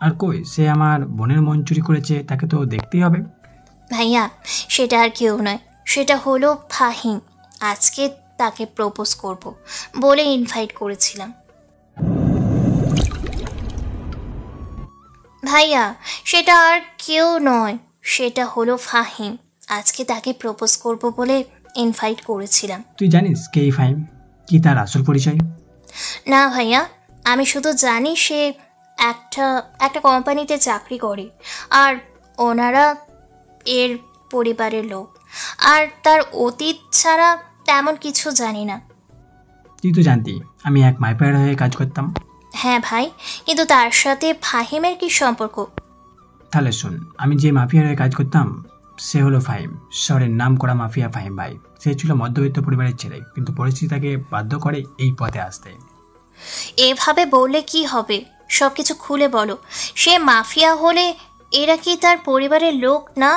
আর কই, সে আমার বোনের মন চুরি করেছে, তাকে তো দেখতেই হবে। ভাইয়া, সেটা আর কেউ নয়, সেটা হলো ফাহিম। আজকে তাকে প্রপোজ করব বলে ইনভাইট করেছিলাম। ভাইয়া, সেটা আর কেউ নয়, সেটা হলো ফাহিম। আজকে তাকে প্রপোজ করব বলে ইনভাইট করেছিলাম। তুই জানিস কে এই ফাহিম, কি তার আসল পরিচয়? না ভাইয়া, আমি শুধু জানি সে একটা কোম্পানিতে চাকরি করে, আর ওনারা এর পরিবারের লোক, আর তার অতীত ছাড়া তেমন কিছু জানি না। তুই তো জানতি আমি এক মাইপার হয়ে কাজ করতাম। হ্যাঁ ভাই, কিন্তু তার সাথে ফাহিমের কি সম্পর্ক? তাহলে শোন, আমি যে মাফিয়ার হয়ে কাজ করতাম সে হলো ফাহিম, শহরের নাম করা মাফিয়া ফাহিম ভাই। সে ছিল মধ্যবিত্ত পরিবারের ছেলে, কিন্তু পরিস্থিতি তাকে বাধ্য করে এই পথে আসতে। এভাবে বললে কি হবে? সব কিছু খুলে বলো। সে মাফিয়া হলে এরা কি তার পরিবারের লোক না?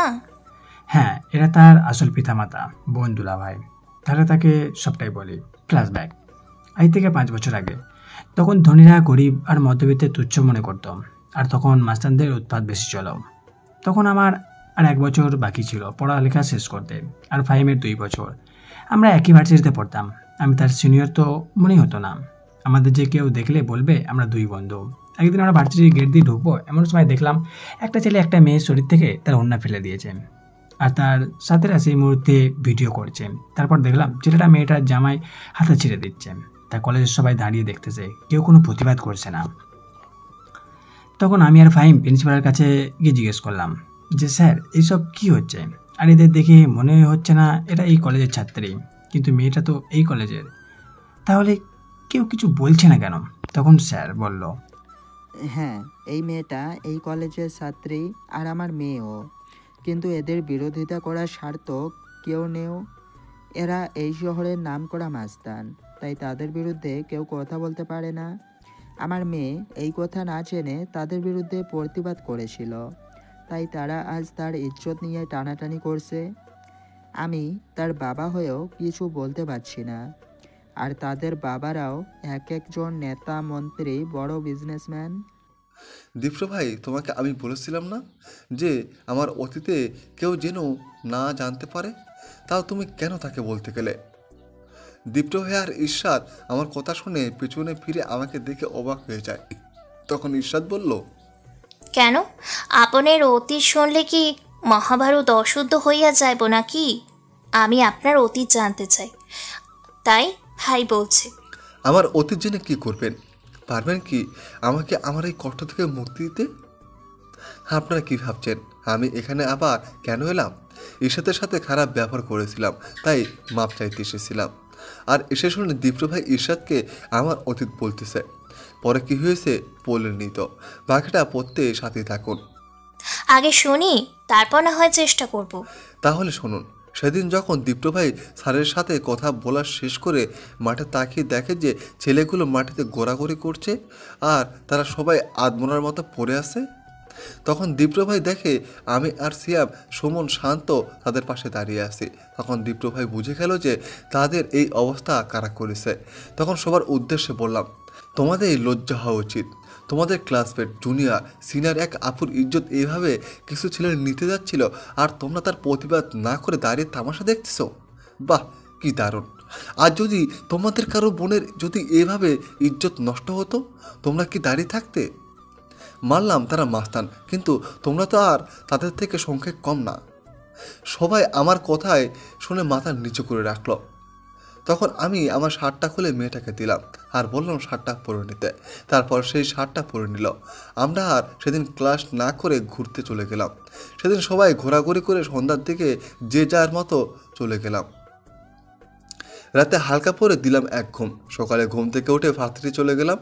হ্যাঁ, এরা তার আসল পিতামাতা, বোন, দুলা ভাই। তাহলে তাকে সবটাই বলি। ফ্ল্যাশব্যাক, আজ থেকে 5 বছর আগে। তখন ধনীরা গরিব আর মধ্যবিত্তের তুচ্ছ মনে করত, আর তখন মাস্তানদের উৎপাত বেশি চলো। তখন আমার আর 1 বছর বাকি ছিল পড়ালেখা শেষ করতে, আর ফাহিমের 2 বছর। আমরা একই ভার্সিটিতে পড়তাম। আমি তার সিনিয়র তো মনেই হতো না। আমাদের যে কেউ দেখলে বলবে আমরা 2 বন্ধু। একদিন আমরা ভার্সিটির গেট দিয়ে ঢুকবো, এমন সময় দেখলাম একটা ছেলে একটা মেয়ের শরীর থেকে তার ওড়না ফেলে দিয়েছে, আর তার সাথীরা সেই মুহূর্তে ভিডিও করছে। তারপর দেখলাম ছেলেটা মেয়েটার জামাই হাতে ছেড়ে দিচ্ছে। তার কলেজের সবাই দাঁড়িয়ে দেখতেছে, কেউ কোনো প্রতিবাদ করছে না। তখন আমি আর ফাহিম প্রিন্সিপালের কাছে গিয়ে জিজ্ঞেস করলাম যে স্যার, এইসব কি হচ্ছে? আর এদের দেখে মনে হচ্ছে না এরা এই কলেজের ছাত্রী, কিন্তু মেয়েটা তো এই কলেজের, তাহলে কেউ কিছু বলছে না কেন? তখন স্যার বলল, হ্যাঁ, এই মেয়েটা এই কলেজের ছাত্রী আর আমার মেয়েও, কিন্তু এদের বিরোধিতা করার স্বার্থ কেউ নেও। এরা এই শহরের নাম করা মাস্তান, তাই তাদের বিরুদ্ধে কেউ কথা বলতে পারে না। আমার মেয়ে এই কথা না জেনে তাদের বিরুদ্ধে প্রতিবাদ করেছিল, তাই তারা আজ তার ইজ্জত নিয়ে টানাটানি করছে। আমি তার বাবা হয়েও কিছু বলতে পারছি না, আর তাদের বাবারাও এক একজন নেতা, মন্ত্রী, বড় বিজনেসম্যান। দীপ্র ভাই, তোমাকে আমি বলেছিলাম না যে আমার অতীতে কেউ যেন না জানতে পারে? তাও তুমি কেন তাকে বলতে গেলে? দীপ্র ভাই আর ঈর্ষাদ আমার কথা শুনে পেছনে ফিরে আমাকে দেখে অবাক হয়ে যায়। তখন ঈর্ষাদ বলল, কেন? আপনের অতীত শুনলে কি মহাভারত অশুদ্ধ হইয়া যাইব নাকি? আমি আপনার অতীত জানতে চাই, তাই ভাই বলছে। আমার অতীত জেনে কি করবেন? পারবেন কি আমাকে আমার এই কষ্ট থেকে মুক্তি দিতে? আপনারা কি ভাবছেন আমি এখানে আবার কেন এলাম? ঈর্ষাদের সাথে খারাপ ব্যবহার করেছিলাম, তাই মাপ চাইতে এসেছিলাম। আর এসে শুনে দীপ্র ভাই ঈর্ষাদকে আমার অতীত বলতেছে। পরে কি হয়েছে বলেননি তো, বাকিটা পড়তে সাথে থাকুন। আগে শুনি, তারপর না হয় চেষ্টা করব। তাহলে শুনুন। সেদিন যখন দীপ্র ভাই স্যারের সাথে কথা বলা শেষ করে মাঠে তাকিয়ে দেখে যে ছেলেগুলো মাটিতে গোড়াগড়ি করছে আর তারা সবাই আদমনার মতো পড়ে আছে, তখন দীপ্র ভাই দেখে আমি আর সিয়াম, সুমন, শান্ত তাদের পাশে দাঁড়িয়ে আছি। তখন দীপ্র ভাই বুঝে গেল যে তাদের এই অবস্থা কারা করেছে। তখন সবার উদ্দেশ্যে বললাম, তোমাদের এই লজ্জা হওয়া উচিত। তোমাদের ক্লাসমেট, জুনিয়র, সিনিয়র এক আপুর ইজ্জত এইভাবে কিছু ছেলে নিতে যাচ্ছিল, আর তোমরা তার প্রতিবাদ না করে দাঁড়িয়ে তামাশা দেখতেছ। বাহ, কি দারুণ! আর যদি তোমাদের কারো বোনের যদি এইভাবে ইজ্জত নষ্ট হতো, তোমরা কি দাঁড়িয়ে থাকতে? মানলাম তারা মাস্তান, কিন্তু তোমরা তো আর তাদের থেকে সংখ্যায় কম না। সবাই আমার কথায় শুনে মাথা নিচু করে রাখলো। তখন আমি আমার শার্টটা খুলে মেয়েটাকে দিলাম আর বললাম শার্টটা পরে নিতে। তারপর সেই শার্টটা পরে নিল। আমরা আর সেদিন ক্লাস না করে ঘুরতে চলে গেলাম। সেদিন সবাই ঘোরাঘুরি করে সন্ধ্যার দিকে যে যার মতো চলে গেলাম। রাতে হালকা পরে দিলাম এক ঘুম। সকালে ঘুম থেকে উঠে ভার্সিটি চলে গেলাম।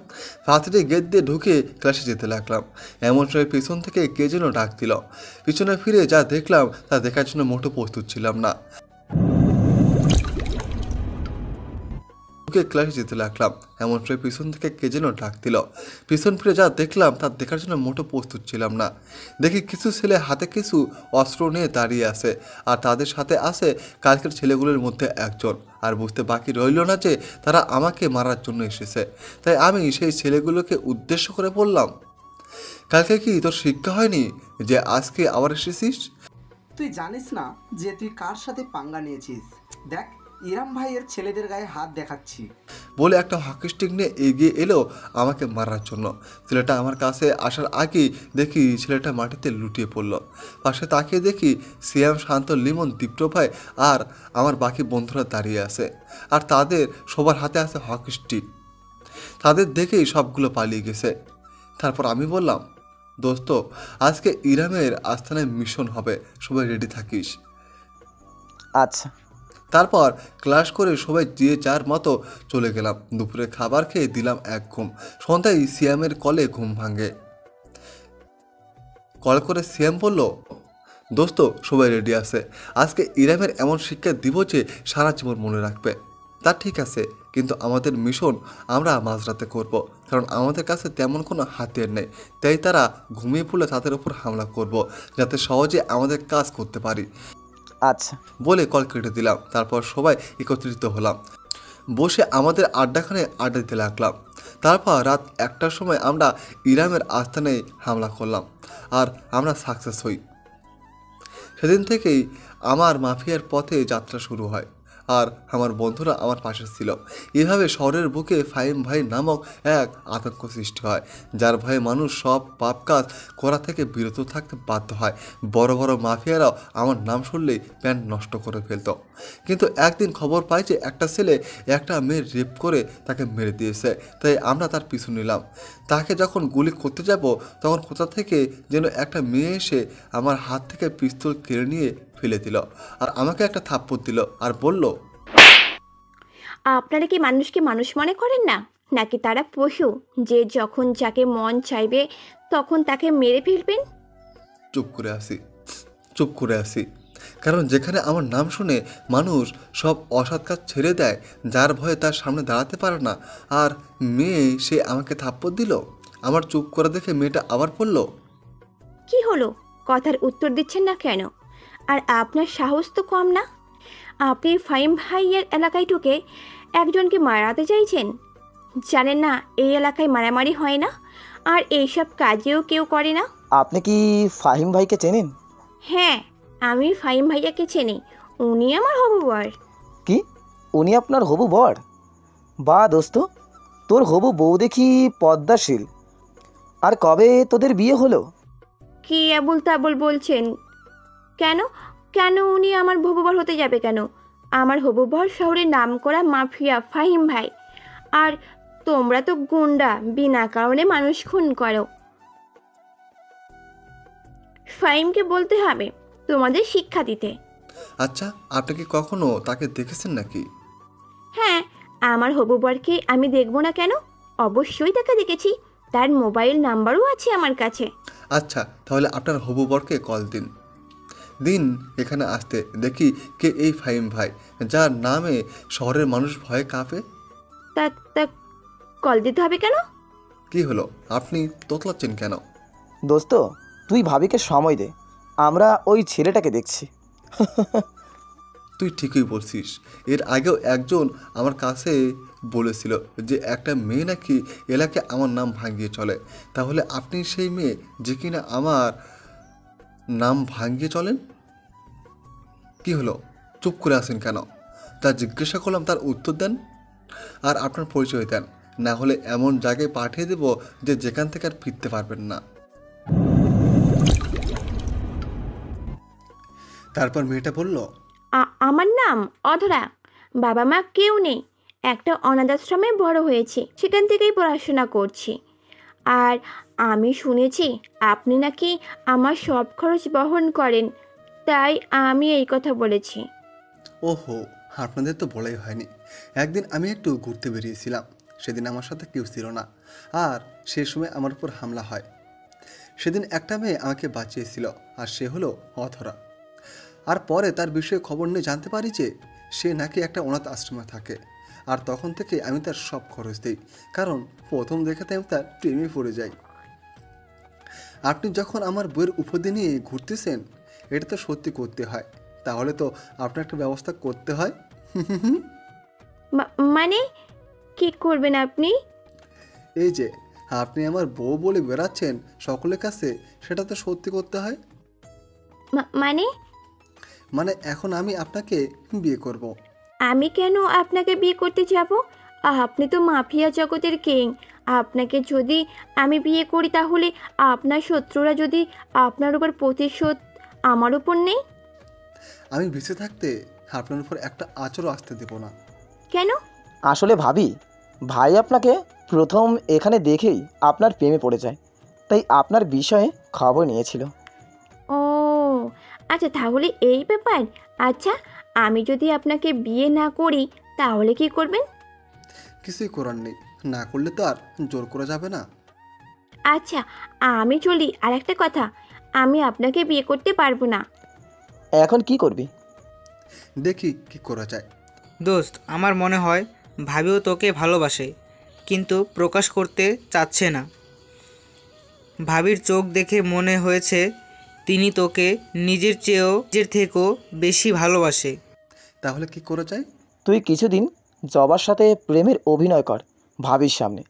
ভার্সিটি গেট দিয়ে ঢুকে ক্লাসে যেতে লাগলাম। এমন সময় পিছন থেকে কে যেন ডাক দিল। পিছনে ফিরে যা দেখলাম তা দেখার জন্য মোটো প্রস্তুত ছিলাম না। লুকিয়ে ক্লাসে যেতে লাগলাম। এমন সময় পিছন থেকে কে যেন ডাক দিল। পিছন ফিরে যা দেখলাম তা দেখার জন্য মোটো প্রস্তুত ছিলাম না। দেখি কিছু ছেলে হাতে কিছু অস্ত্র নিয়ে দাঁড়িয়ে আছে, আর তাদের সাথে আছে কালকের ছেলেগুলোর মধ্যে একজন। আর বুঝতে বাকি রইল না যে তারা আমাকে মারার জন্য এসেছে। তাই আমি সেই ছেলেগুলোকে উদ্দেশ্য করে বললাম, কালকে কি তোর শিক্ষা হয়নি যে আজকে আবার এসেছিস? তুই জানিস না যে তুই কার সাথে পাঙ্গা নিয়েছিস? দেখ, ইরাম ভাইয়ের ছেলেদের গায়ে হাত দেখাচ্ছি বলে একটা হকি স্টিক নিয়ে এগিয়ে এলো আমাকে মারার জন্য। ছেলেটা আমার কাছে আসার আগেই দেখি ছেলেটা মাটিতে লুটিয়ে পড়ল। পাশে তাকিয়ে দেখি সিয়াম, শান্ত, লিমন, দীপ্ত ভাই আর আমার বাকি বন্ধুরা দাঁড়িয়ে আছে, আর তাদের সবার হাতে আছে হকি স্টিক। তাদের দেখেই সবগুলো পালিয়ে গেছে। তারপর আমি বললাম, দোস্ত, আজকে ইরামের আস্তানায় মিশন হবে, সবাই রেডি থাকিস। আচ্ছা। তারপর ক্লাস করে সবাই যে যার মতো চলে গেলাম। দুপুরে খাবার খেয়ে দিলাম এক ঘুম। সন্ধ্যায় সিয়ামের কলে ঘুম ভাঙে। কল করে সিয়াম বলল, দোস্ত, সবাই রেডি আছে, আজকে ইরামের এমন শিক্ষা দিব যে সারা জীবন মনে রাখবে। তা ঠিক আছে, কিন্তু আমাদের মিশন আমরা মাঝরাতে করব, কারণ আমাদের কাছে তেমন কোনো হাতিয়ার নেই। তাই তারা ঘুমিয়ে পড়লে তাদের উপর হামলা করব, যাতে সহজে আমাদের কাজ করতে পারি। আচ্ছা বলে কল কেটে দিলাম। তারপর সবাই একত্রিত হলাম, বসে আমাদের আড্ডাখানে আড্ডা দিতে লাগলাম। তারপর রাত 1টার সময় আমরা ইরামের আস্তানায় হামলা করলাম, আর আমরা সাকসেস হই। সেদিন থেকেই আমার মাফিয়ার পথে যাত্রা শুরু হয়, আর আমার বন্ধুরা আমার পাশে ছিল। এভাবে শহরের বুকে ফাহিম ভাই নামক এক আতঙ্ক সৃষ্টি হয়, যার ভয়ে মানুষ সব পাপ কাজ করা থেকে বিরত থাকতে বাধ্য হয়। বড় বড় মাফিয়ারাও আমার নাম শুনলেই প্যান্ট নষ্ট করে ফেলত। কিন্তু একদিন খবর পাই যে একটা ছেলে একটা মেয়ের রেপ করে তাকে মেরে দিয়েছে। তাই আমরা তার পিছু নিলাম। তাকে যখন গুলি করতে যাব, তখন কোথা থেকে যেন একটা মেয়ে এসে আমার হাত থেকে পিস্তল কেড়ে নিয়ে ফেলে দিল, আর আমাকে একটা থাপ্পড় দিল আর বলল, আপনারা কি মানুষকে মানুষ মনে করেন না, নাকি তারা পশু যে যখন যাকে মন চাইবে তখন তাকে মেরে ফেলবেন? চুপ করে আসি, কারণ যেখানে আমার নাম শুনে মানুষ সব অসৎ কাজ ছেড়ে দেয়, যার ভয়ে তার সামনে দাঁড়াতে পারে না, আর মেয়ে সে আমাকে থাপ্পড় দিল। আমার চুপ করে দেখে মেয়েটা আবার বলল, কি হলো, কথার উত্তর দিচ্ছেন না কেন? আর আপনার সাহস তো কম না, আপনি ফাহিম ভাইয়ের এলাকায় ঢুকে একজনকে মারাতে চাইছেন। জানেন না এই এলাকায় মারামারি হয় না, আর এইসব কাজেও কেউ করে না। আপনি কি ফাহিম ভাইকে চেনেন? হ্যাঁ, আমি ফাহিম ভাইয়াকে চিনি, উনি আমার হবু বর। কি, উনি আপনার হবু বর? বা দোস্ত, তোর হবু বউ দেখি পদ্মাশীল। আর কবে তোদের বিয়ে হলো? কি আবুল তাবুল বলছেন? কেন কেন উনি আমার হবু বর হতে যাবে কেন? আমার হবু বর শহরের নাম করা মাফিয়া ফাহিম ভাই। আর তোমরা তো গুন্ডা, বিনা কারণে মানুষ খুন করো। ফাহিমকে বলতে হবে তোমাদের শিক্ষা দিতে। আচ্ছা, আপনি কি কখনো তাকে দেখেছেন নাকি? হ্যাঁ, আমার হবু বরকে আমি দেখব না কেন? অবশ্যই তাকে দেখেছি, তার মোবাইল নাম্বারও আছে আমার কাছে। আচ্ছা, তাহলে আপনার হবু বরকে কল দিন এখানে আসতে, দেখি কে এই ফাহিম ভাই, যার নামে শহরের মানুষ ভয়ে কাঁপে। তা কল দিতে হবে কেন? কি হলো, আপনি তোতলাচ্ছেন কেন? দোস্ত, তুই ভাবিকে সময় দে, আমরা ওই ছেলেটাকে দেখছি। তুই ঠিকই বলছিস। এর আগেও একজন আমার কাছে বলেছিল যে একটা মেয়ে নাকি এলাকায় আমার নাম ভাঙিয়ে চলে। তাহলে আপনি সেই মেয়ে যে কিনা আমার নাম ভাঙিয়ে চলেন? কি হলো, চুপ করে আছেন কেন? তা জিজ্ঞাসা করলাম, তার উত্তর দেন, আর আপনার পরিচয় দেন, না হলে এমন জায়গায় পাঠিয়ে দেব যে যেখান থেকে আর ফিরতে পারবেন না। তারপর মেয়েটা বলল, আমার নাম অধরা, বাবা মা কেউ নেই, একটা অনাথ আশ্রমে বড় হয়েছি, সেখান থেকেই পড়াশোনা করছি। আর আমি শুনেছি আপনি নাকি আমার সব খরচ বহন করেন, তাই আমি এই কথা বলেছি। ওহো, আপনাদের তো বলাই হয়নি। একদিন আমি একটু ঘুরতে বেরিয়েছিলাম, সেদিন আমার সাথে কেউ ছিল না, আর সে সময় আমার উপর হামলা হয়। সেদিন একটা মেয়ে আমাকে বাঁচিয়েছিল, আর সে হলো অধরা। আর পরে তার বিষয়ে খবর নিয়ে জানতে পারি যে সে নাকি একটা অনাথ আশ্রমে থাকে, আর তখন থেকে আমি তার সব খরচ দিই, কারণ প্রথম দেখাতে আমি তার প্রেমে পড়ে যাই। আপনি যখন আমার বইয়ের উপদি নিয়ে ঘুরতেছেন, এটা তো সত্যি করতে হয়, তাহলে তো আপনার একটা ব্যবস্থা করতে হয়। মানে কি করবেন আপনি? এই যে আপনি আমার বউ বলে বেড়াচ্ছেন সকলের কাছে, সেটা তো সত্যি করতে হয়। মানে মানে এখন আমি আপনাকে বিয়ে করব। আমি কেন আপনাকে বিয়ে করতে যাব? আপনি তো মাফিয়া জগতের কিং। আপনাকে যদি আমি বিয়ে করি, তাহলে আপনার শত্রুরা যদি আপনার উপর প্রতিশোধ আমার উপর নেই। আমি বেঁচে থাকতে আপনার উপর একটা আঁচড়ও আসতে দেব না। কেন? আসলে ভাবি, ভাই আপনাকে প্রথম এখানে দেখেই আপনার প্রেমে পড়ে যায়, তাই আপনার বিষয়ে খবর নিয়েছিল। ও আচ্ছা, তাহলে এই ব্যাপার। আচ্ছা, আমি যদি আপনাকে বিয়ে না করি তাহলে কি করবেন? কিছুই করার নেই, না করলে তো আর জোর করা যাবে না। আচ্ছা আমি চলি। আর একটা কথা, আমি আপনাকে বিয়ে করতে পারবো না। এখন কি করবি? দেখি কি করা যায়। দোস্ত, আমার মনে হয় ভাবিও তোকে ভালোবাসে, কিন্তু প্রকাশ করতে চাচ্ছে না। ভাবির চোখ দেখে মনে হয়েছে তিনি তোকে নিজের থেকেও বেশি ভালোবাসে। তাহলে কি করা যায়? তুই কিছুদিন জবার সাথে প্রেমের অভিনয় কর ভাবির সামনে,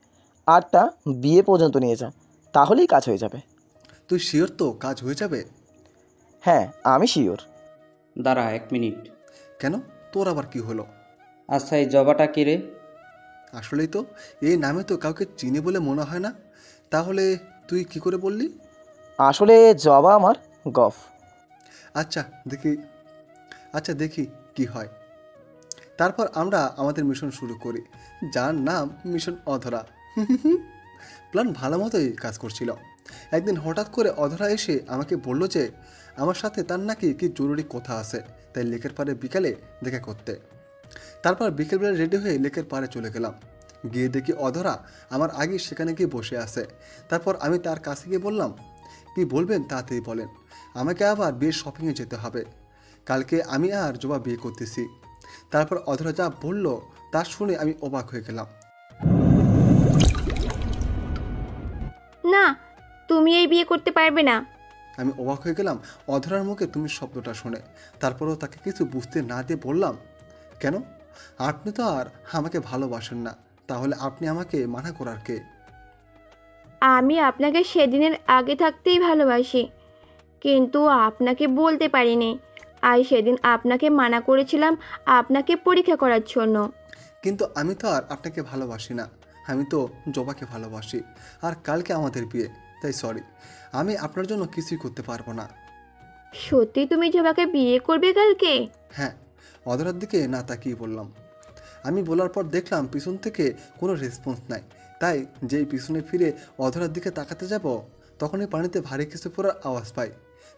আর তা বিয়ে পর্যন্ত নিয়ে যা, তাহলেই কাজ হয়ে যাবে। তুই শিওর তো কাজ হয়ে যাবে? হ্যাঁ, আমি শিওর। দাঁড়া 1 মিনিট। কেন, তোর আবার কি হলো? আচ্ছা, এই জবাটা কে রে? আসলেই তো এই নামে তো কাউকে চিনি বলে মনে হয় না। তাহলে তুই কি করে বললি? আসলে জবা আমার গফ। আচ্ছা দেখি কি হয়। তারপর আমরা আমাদের মিশন শুরু করি, যার নাম মিশন অধরা। প্ল্যান ভালো মতোই কাজ করছিল। একদিন হঠাৎ করে অধরা এসে আমাকে বলল যে আমার সাথে তার নাকি কি জরুরি কথা আছে, তাই লেকের পাড়ে বিকালে দেখা করতে। তারপর বিকেলবেলা রেডি হয়ে লেকের পাড়ে চলে গেলাম। গিয়ে দেখি অধরা আমার আগে সেখানে গিয়ে বসে আছে। তারপর আমি তার কাছে গিয়ে বললাম, কি বলবেন তাড়াতাড়ি বলেন, আমাকে আবার বিয়ের শপিংয়ে যেতে হবে। কালকে আমি আর জবা বিয়ে করতেছি। তারপর অধরা যা বলল তা শুনে আমি অবাক হয়ে গেলাম। না, তুমি এই বিয়ে করতে পারবে না। আমি অবাক হয়ে গেলাম অধরার মুখে তুমি শব্দটা শুনে। তারপরও তাকে কিছু বুঝতে না দিয়ে বললাম, কেন, আপনি তো আর আমাকে ভালোবাসেন না, তাহলে আপনি আমাকে মানা করার কে? আমি আপনাকে সেদিনের আগে থাকতেই ভালোবাসি, কিন্তু আপনাকে বলতে পারিনি। আর সেদিন আপনাকে মানা করেছিলাম আপনাকে পরীক্ষা করার জন্য। কিন্তু আমি তো আর আপনাকে ভালোবাসি না, আমি তো জবাকে ভালোবাসি। আর কালকে আমাদের বিয়ে, তাই সরি, আমি আপনার জন্য কিছুই করতে পারবো না। সত্যি তুমি জবাকে বিয়ে করবে কালকে? হ্যাঁ, অধরার দিকে না তাকিয়ে বললাম। আমি বলার পর দেখলাম পিছন থেকে কোনো রেসপন্স নাই, তাই যেই পিছনে ফিরে অধরার দিকে তাকাতে যাব, তখনই পানিতে ভারী কিছু পড়ার আওয়াজ পাই।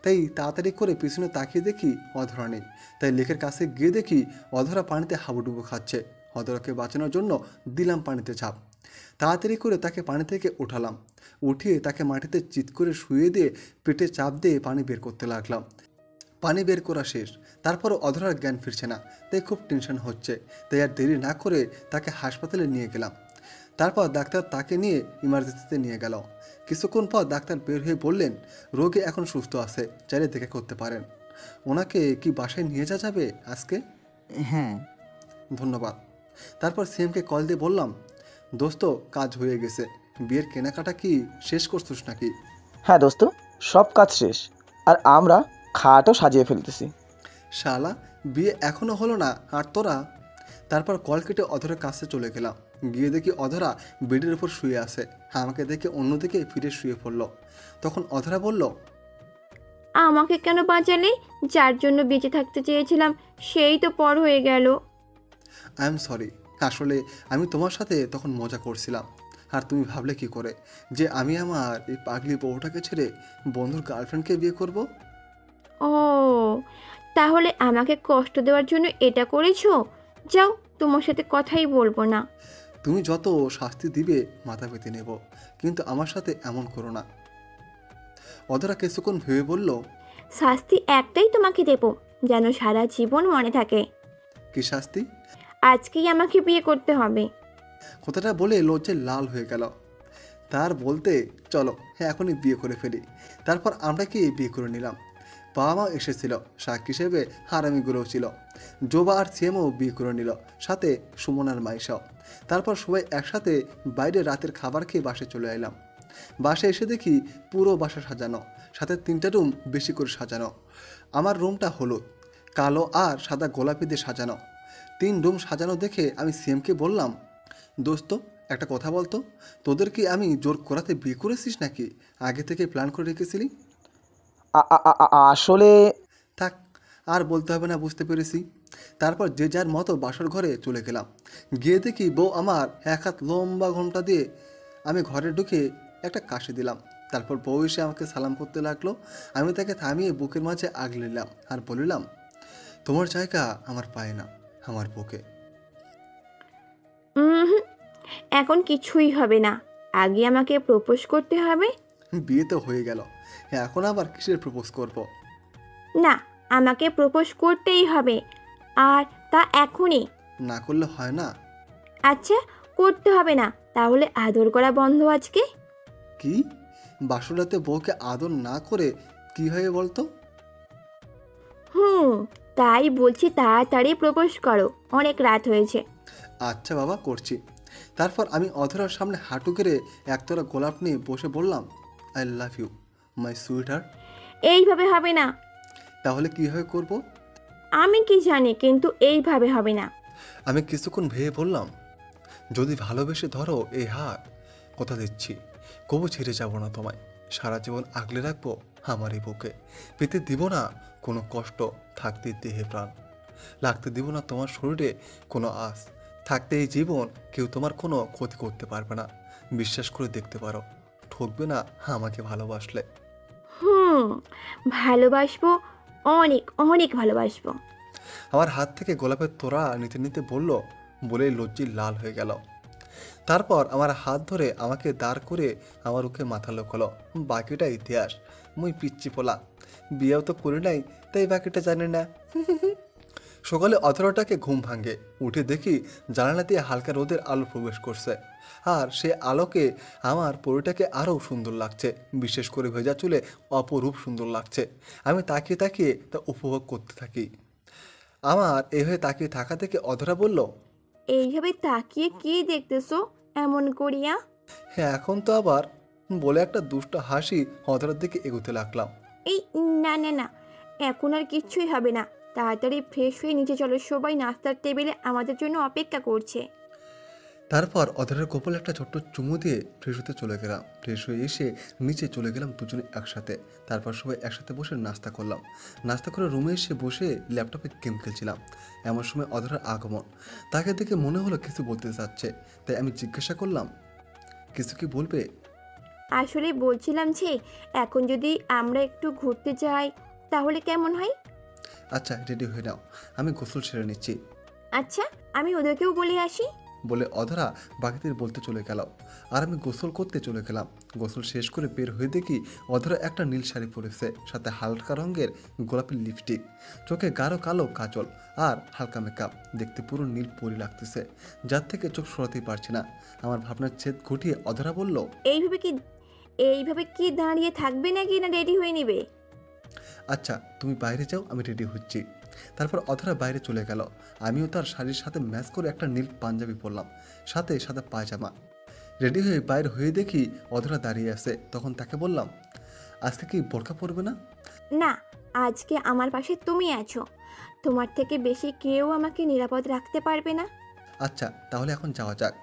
তাই তাড়াতাড়ি করে পিছনে তাকিয়ে দেখি অধরা নেই। তাই লেকের কাছে গিয়ে দেখি অধরা পানিতে হাবুডুবু খাচ্ছে। অধরাকে বাঁচানোর জন্য দিলাম পানিতে ঝাঁপ। তাড়াতাড়ি করে তাকে পানি থেকে উঠালাম। উঠিয়ে তাকে মাটিতে চিৎ করে শুয়ে দিয়ে পেটে চাপ দিয়ে পানি বের করতে লাগলাম। পানি বের করা শেষ, তারপরও অধরার জ্ঞান ফিরছে না, তাই খুব টেনশন হচ্ছে। তাই আর দেরি না করে তাকে হাসপাতালে নিয়ে গেলাম। তারপর ডাক্তার তাকে নিয়ে ইমার্জেন্সিতে নিয়ে গেল। কিছুক্ষণ পর ডাক্তার বের হয়ে বললেন, রোগী এখন সুস্থ আছে, চাইলে দেখা করতে পারেন। ওনাকে কি বাসায় নিয়ে যাবে আজকে? হ্যাঁ। ধন্যবাদ। তারপর সিএমকে কল দিয়ে বললাম, দোস্ত কাজ হয়ে গেছে, বিয়ের কেনাকাটা কি শেষ করছিস নাকি? হ্যাঁ দোস্ত, সব কাজ শেষ, আর আমরা খাটও সাজিয়ে ফেলতেছি। শালা, বিয়ে এখনো হলো না আর তোরা? তারপর কল কেটে অধরার কাছে চলে গেলাম। গিয়ে দেখি অধরা বেডের উপর শুয়ে আছে। আমাকে দেখে অন্যদিকে ফিরে শুয়ে পড়ল। তখন অধরা বলল, আমাকে কেন বাঁচালে? যার জন্য বেঁচে থাকতে চেয়েছিলাম সেই তো পর হয়ে গেল। আই এম সরি, আসলে আমি তোমার সাথে তখন মজা করছিলাম। আর তুমি ভাবলে কি করে যে আমি আমার এই পাগলি বউটাকে ছেড়ে বন্ধুর গার্লফ্রেন্ডকে বিয়ে করব? ও, তাহলে আমাকে কষ্ট দেওয়ার জন্য এটা করেছো? যাও, তোমার সাথে কথাই বলবো না। তুমি যত শাস্তি দিবে মাথা পেতে নেব, কিন্তু আমার সাথে এমন করো না। অধরা কিছুক্ষণ ভেবে বলল, শাস্তি একটাই তোমাকে দেব, যেন সারা জীবন মনে থাকে। কি শাস্তি? আজকেই আমাকে বিয়ে করতে হবে। কথাটা বলে লজ্জায় লাল হয়ে গেল। তার বলতে চলো এখনই বিয়ে করে ফেলি। তারপর আমরা কি বিয়ে করে নিলাম। বাবা মা এসেছিল, সাক্ষী হিসেবে হারামিগুলোও ছিল। জোবা আর সিএমও বিয়ে করে নিল, সাথে সুমনার মাইশাও। তারপর সবাই একসাথে বাইরে রাতের খাবার খেয়ে বাসে চলে এলাম। বাসে এসে দেখি পুরো বাসা সাজানো, সাথে 3টা রুম বেশি করে সাজানো। আমার রুমটা হলুদ, কালো আর সাদা গোলাপি দিয়ে সাজানো। 3 রুম সাজানো দেখে আমি সিএমকে বললাম, দোস্ত একটা কথা বলতো, তোদের কি আমি জোর করাতে বিয়ে করেছিস নাকি আগে থেকে প্ল্যান করে রেখেছিলি? আসলে থাক, আর বলতে হবে না, বুঝতে পেরেছি। তারপর যে যার মতো বাসর ঘরে চলে গেলাম। গিয়ে দেখি বউ আমার 1 হাত লম্বা ঘোমটা দিয়ে আমি ঘরে ঢুকে একটা কাশি দিলাম। তারপর বউ এসে আমাকে সালাম করতে লাগলো। আমি তাকে থামিয়ে বুকের মাঝে আগলে নিলাম আর বলিলাম, তোমার জায়গা আমার পায়ে না, আমার বুকে। এখন কিছুই হবে না, আগে আমাকে প্রপোজ করতে হবে। বিয়ে তো হয়ে গেল, এখন আবার কিসের প্রপোজ করব? না, আমাকে প্রপোজ করতেই হবে, আর তা এখনই। না করলে হয় না? আচ্ছা, করতে হবে না, তাহলে আদর করা বন্ধ আজকে। কি? বাসরাতে বউকে আদর না করে কি হয় বলতো? তাই বলছি, তাড়াতাড়ি প্রপোজ করো, অনেক রাত হয়েছে। আচ্ছা বাবা, করছি। তারপর আমি অধরার সামনে হাঁটু গেড়ে একতরা গোলাপ নিয়ে বসে বললাম, I love you my sweetheart. এইভাবে হবে না। তাহলে কিভাবে করব? আমি কি জানি, কিন্তু এইভাবে হবে না। আমি কিছুক্ষণ ভেবে বললাম, যদি ভালোবেসে ধরো এই হাত, কথা দিচ্ছি কবু ছেড়ে যাব না তোমায়, সারা জীবন আগলে রাখবো আমার এই বুকে। পেতে দিব না কোনো কষ্ট, থাকতে দেহে প্রাণ, লাগতে দিব না তোমার শরীরে কোনো আশ, থাকতে এই জীবন কেউ তোমার কোনো ক্ষতি করতে পারবে না। বিশ্বাস করে দেখতে পারো, ঠকবে না আমাকে ভালোবাসলে। ভালোবাসবো, অনেক অনেক ভালোবাসবো। আমার হাত থেকে গোলাপের তোড়া নিতে নিতে বলল, বলেই লজ্জি লাল হয়ে গেল। তারপর আমার হাত ধরে আমাকে দাঁড় করে আমার উঠে মাথা লোকালো। বাকিটা ইতিহাস, মুই পিচ্ছি পোলা, বিয়েও তো করি নাই, তাই বাকিটা জানি না। সকালে অধরাটাকে ঘুম ভাঙে, উঠে দেখি জানালা দিয়ে হালকা রোদের আলো প্রবেশ করছে, আর সে আলোকে আমার পরিটাকে আরও সুন্দর লাগছে। বিশেষ করে ভেজা চুলে অপরূপ সুন্দর লাগছে। আমি তাকিয়ে তাকিয়ে তা উপভোগ করতে থাকি। আমার এভাবে তাকিয়ে থাকা দেখে অধরা বলল, এইভাবে তাকিয়ে কি দেখতেছো এমন করিয়া? হ্যাঁ এখন তো আবার, বলে একটা দুষ্ট হাসি অধরার দিকে এগোতে লাগলাম। এই না না না, এখন আর কিচ্ছুই হবে না, তাড়াতাড়ি ফ্রেশ হয়ে নিচে চলো, সবাই নাস্তার টেবিলে আমাদের জন্য অপেক্ষা করছে। তারপর অধরের কপালে একটা ছোট্ট চুমু দিয়ে ফ্রেশ হতে চলে গেলাম। ফ্রেশ হয়ে এসে নিচে চলে গেলাম দুজনে একসাথে। তারপর সবাই একসাথে বসে নাস্তা করলাম। নাস্তা করে রুমে এসে বসে ল্যাপটপে গেম খেলছিলাম। এমন সময় অধরার আগমন। তাকে দেখে মনে হলো কিছু বলতে চাচ্ছে, তাই আমি জিজ্ঞাসা করলাম, কিছু কি বলবে? আসলে বলছিলাম যে এখন যদি আমরা একটু ঘুরতে যাই তাহলে কেমন হয়? আচ্ছা রেডি হয়ে নাও, আমি গোসল সেরে নিচ্ছি। আচ্ছা, আমি ওদেরকেও বলে আসি। বলে অধরা বাকিদের বলতে চলে গেল, আর আমি গোসল করতে চলে গেলাম। গোসল শেষ করে বের হয়ে দেখি অধরা একটা নীল শাড়ি পরেছে, সাথে হালকা রঙের গোলাপি লিপস্টিক, চোখে গাঢ় কালো কাজল আর হালকা মেকআপ। দেখতে পুরো নীল পরি লাগতেছে, যার থেকে চোখ সরাতেই পারছি না। আমার ভাবনার ছেদ ঘটিয়ে অধরা বলল, এইভাবে কি দাঁড়িয়ে থাকবে নাকি না রেডি হয়ে নিবে? আচ্ছা তুমি বাইরে যাও, আমি রেডি হচ্ছি। তারপর অধরা বাইরে চলে গেল। আমিও তার শাড়ির সাথে ম্যাচ করে একটা নীল পাঞ্জাবি পরলাম, সাথে সাদা পায়জামা। রেডি হয়ে বাইরে হয়ে দেখি অধরা দাঁড়িয়ে আছে। তখন তাকে বললাম, আজকে কি বোরকা পরবে না? না, আজকে আমার পাশে তুমি আছো, তোমার থেকে বেশি কেউ আমাকে নিরাপদ রাখতে পারবে না। আচ্ছা তাহলে এখন যাওয়া যাক।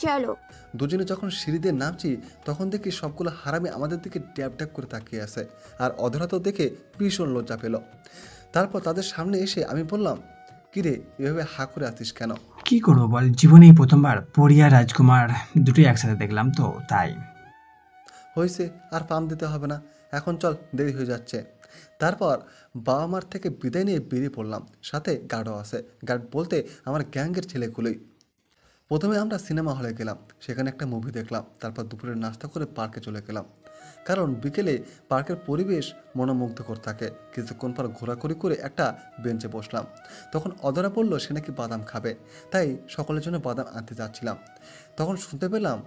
চলো। দুজনে যখন সিঁড়ি দিয়ে নামছি তখন দেখি সবগুলো হারামি আমাদের দিকে ড্যাব ড্যাব করে তাকিয়ে আছে, আর অধরা তো দেখে ভীষণ লজ্জা পেল। তারপর তাদের সামনে এসে আমি বললাম, কিরে এভাবে হা করে আছিস কেন? কি করবো বল, জীবনেই প্রথমবার পরি আর রাজকুমার দুটোই একসাথে দেখলাম তো তাই। হয়েছে, আর পাম দিতে হবে না, এখন চল, দেরি হয়ে যাচ্ছে। তারপর বাবা মার থেকে বিদায় নিয়ে বেরিয়ে পড়লাম। সাথে গার্ডও আছে। গার্ড বলতে আমার গ্যাংয়ের ছেলেগুলোই। প্রথমে আমরা সিনেমা হলে গেলাম, সেখানে একটা মুভি দেখলাম। তারপর দুপুরের নাস্তা করে পার্কে চলে গেলাম, কারণ বিকেলে পার্কের পরিবেশ মনোমুগ্ধকর থাকে। কিছুক্ষণ পর ঘোরাঘুরি করে একটা বেঞ্চে বসলাম। তখন অধরা বলল সে নাকি বাদাম খাবে, তাই সকলের জন্য বাদাম আনতে যাচ্ছিলাম। তখন শুনতে পেলাম,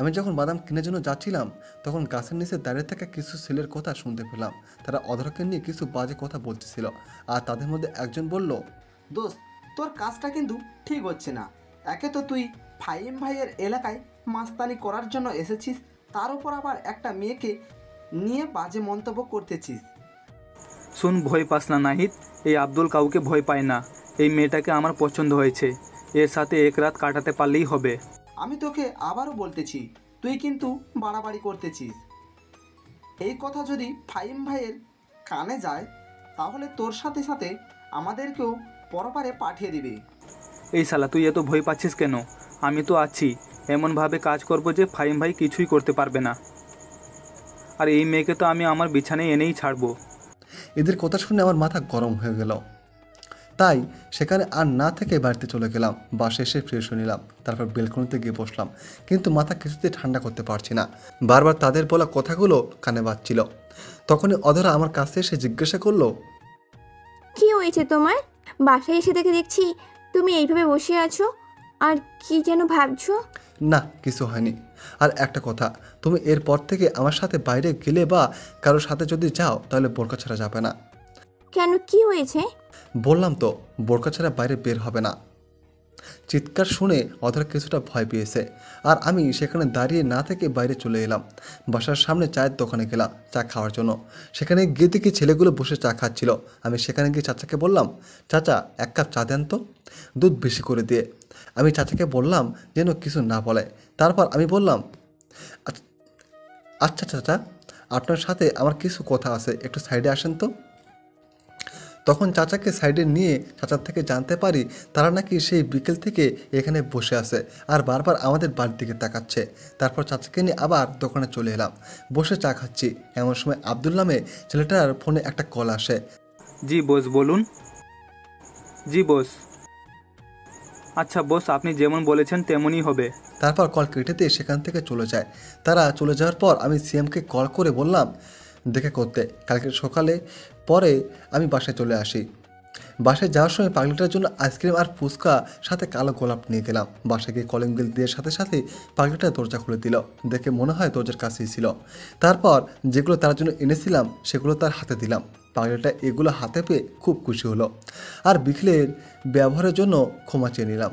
আমি যখন বাদাম কেনার জন্য যাচ্ছিলাম তখন গাছের নিচে দাঁড়িয়ে থাকা কিছু ছেলের কথা শুনতে পেলাম। তারা অধরাকে নিয়ে কিছু বাজে কথা বলতেছিল, আর তাদের মধ্যে একজন বলল, দোস্ত, তোর কাজটা কিন্তু ঠিক হচ্ছে না। একে তো তুই ফাহিম ভাইয়ের এলাকায় মাস্তানি করার জন্য এসেছিস, তার উপর আবার একটা মেয়েকে নিয়ে বাজে মন্তব্য করতেছিস। শুন, ভয় পাস না নাহিদ, এই আব্দুল কাউকে ভয় পায় না। এই মেয়েটাকে আমার পছন্দ হয়েছে, এর সাথে এক রাত কাটাতে পারলেই হবে। আমি তোকে আবারও বলতেছি, তুই কিন্তু বাড়াবাড়ি করতেছিস। এই কথা যদি ফাহিম ভাইয়ের কানে যায় তাহলে তোর সাথে সাথে আমাদেরকেও পরপারে পাঠিয়ে দিবে। এই শালা, তুই এত ভয় পাচ্ছিস কেন? আমি তো আছি, এমনভাবে কাজ করব যে ফাহিম ভাই কিছুই করতে পারবে না। আর এই মেয়েকে তো আমি আমার বিছানায় এনেই ছাড়বো। এদের কথা শুনে আমার মাথা গরম হয়ে গেল, তাই সেখানে আর না থেকে বাড়িতে চলে গেলাম। বাসে এসে ফ্রেশ হয়ে নিলাম, তারপর বেলকনিতে গিয়ে বসলাম। কিন্তু মাথা কিছুতেই ঠান্ডা করতে পারছি না, বারবার তাদের বলা কথাগুলো কানে বাজছিল। তখনই অধরা আমার কাছে এসে জিজ্ঞাসা করলো, কি হয়েছে তোমার? বাসায় এসে দেখছি তুমি এইভাবে বসে আছো, আর কি যেন ভাবছো। না, কিছু হয়নি। আর একটা কথা, তুমি এরপর থেকে আমার সাথে বাইরে গেলে বা কারোর সাথে যদি যাও তাহলে বোরকা ছাড়া যাবে না। কেন, কি হয়েছে? বললাম তো, বোরকা ছাড়া বাইরে বের হবে না। চিৎকার শুনে অধরা কিছুটা ভয় পেয়েছে, আর আমি সেখানে দাঁড়িয়ে না থেকে বাইরে চলে এলাম। বাসার সামনে চায়ের দোকানে গেলাম চা খাওয়ার জন্য। সেখানে গিয়ে দেখি ছেলেগুলো বসে চা খাচ্ছিল। আমি সেখানে গিয়ে চাচাকে বললাম, চাচা এক কাপ চা দেন তো, দুধ বেশি করে দিয়ে। আমি চাচাকে বললাম যেন কিছু না বলে। তারপর আমি বললাম, আচ্ছা চাচা, আপনার সাথে আমার কিছু কথা আছে, একটু সাইডে আসেন তো। তখন চাচাকে সাইডে নিয়ে চাচার থেকে জানতে পারি তারা নাকি সেই বিকেল থেকে এখানে বসে আছে আর বারবার আমাদের বাড়ির দিকে তাকাচ্ছে। তারপর চাচাকে নিয়ে আবার দোকানে চলে এলাম, বসে চা খাচ্ছি। এমন সময় আব্দুল নামে ছেলেটার ফোনে একটা কল আসে। জি বস, বলুন। জি বস। আচ্ছা বস, আপনি যেমন বলেছেন তেমনই হবে। তারপর কল কেটে দিয়ে সেখান থেকে চলে যায়। তারা চলে যাওয়ার পর আমি সিএমকে কল করে বললাম দেখা করতে। কালকে সকালে পরে আমি বাসায় চলে আসি। বাসায় যাওয়ার সময় পাগলিটার জন্য আইসক্রিম আর ফুচকা সাথে কালো গোলাপ নিয়ে গেলাম। বাসায় গিয়ে কলিং বেল দিয়ে সাথে সাথে পাগলিটা দরজা খুলে দিল। দেখে মনে হয় দরজার কাছেই ছিল। তারপর যেগুলো তার জন্য এনেছিলাম সেগুলো তার হাতে দিলাম। পাগলিটা এগুলো হাতে পেয়ে খুব খুশি হলো, আর বিকেলের ব্যবহারের জন্য ক্ষমা চেয়ে নিলাম।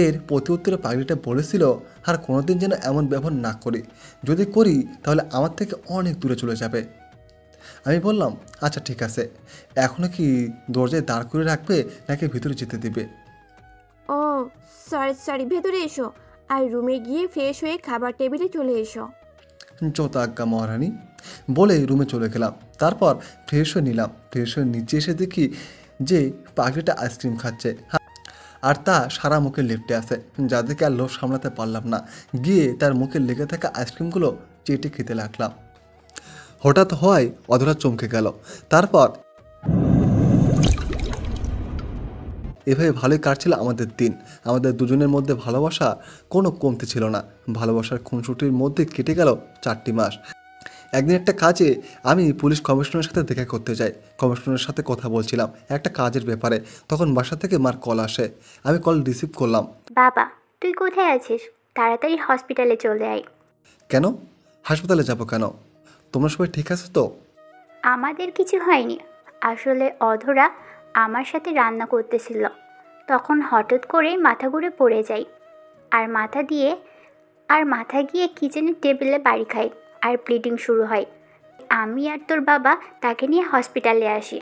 এর প্রতি উত্তরে পাগলিটা বলেছিল আর কোনোদিন যেন এমন ব্যবহার না করি, যদি করি তাহলে আমার থেকে অনেক দূরে চলে যাবে। আমি বললাম, আচ্ছা ঠিক আছে, এখনও কি দরজায় দাঁড় করে রাখবে নাকি ভিতরে যেতে দিবে? ও সরি, ভেতরে এসো, আর রুমে গিয়ে ফ্রেশ হয়ে খাবার টেবিলে চলে এসো। যত আজ্ঞা মহারানী বলে রুমে চলে গেলাম। তারপর ফ্রেশ হয়ে নিলাম। ফ্রেশ হয়ে নিচে এসে দেখি যে পাগলিটা আইসক্রিম খাচ্ছে, আর তা সারা মুখে লেপটে আছে, যাদেরকে আর লোভ সামলাতে পারলাম না। গিয়ে তার মুখে লেগে থাকা আইসক্রিমগুলো চেটে খেতে লাগলাম। হঠাৎ হওয়ায় অধরা চমকে গেল। তারপর এভাবে ভালোই কাটছিল আমাদের দিন। আমাদের দুজনের মধ্যে ভালোবাসা কোনো কমতি ছিল না। ভালোবাসার খুনসুটির মধ্যে কেটে গেল 4টি মাস। একদিন একটা কাজে আমি পুলিশ কমিশনারের সাথে দেখা করতে যাই। কমিশনারের সাথে কথা বলছিলাম একটা কাজের ব্যাপারে। তখন বাসা থেকে মার কল আসে। আমি কল রিসিভ করলাম। বাবা, তুই কোথায় আছিস? তাড়াতাড়ি হসপিটালে চলে আয়। কেন? হাসপাতালে যাব কেন? তোমরা সবাই ঠিক আছে তো? আমাদের কিছু হয়নি। আসলে অধরা আমার সাথে রান্না করতেছিল, তখন হঠাৎ করে মাথা ঘুরে পড়ে যাই, আর মাথা গিয়ে কিচেনের টেবিলে বাড়ি খাই, আর ব্লিডিং শুরু হয়। আমি আর তোর বাবা তাকে নিয়ে হসপিটালে আসি।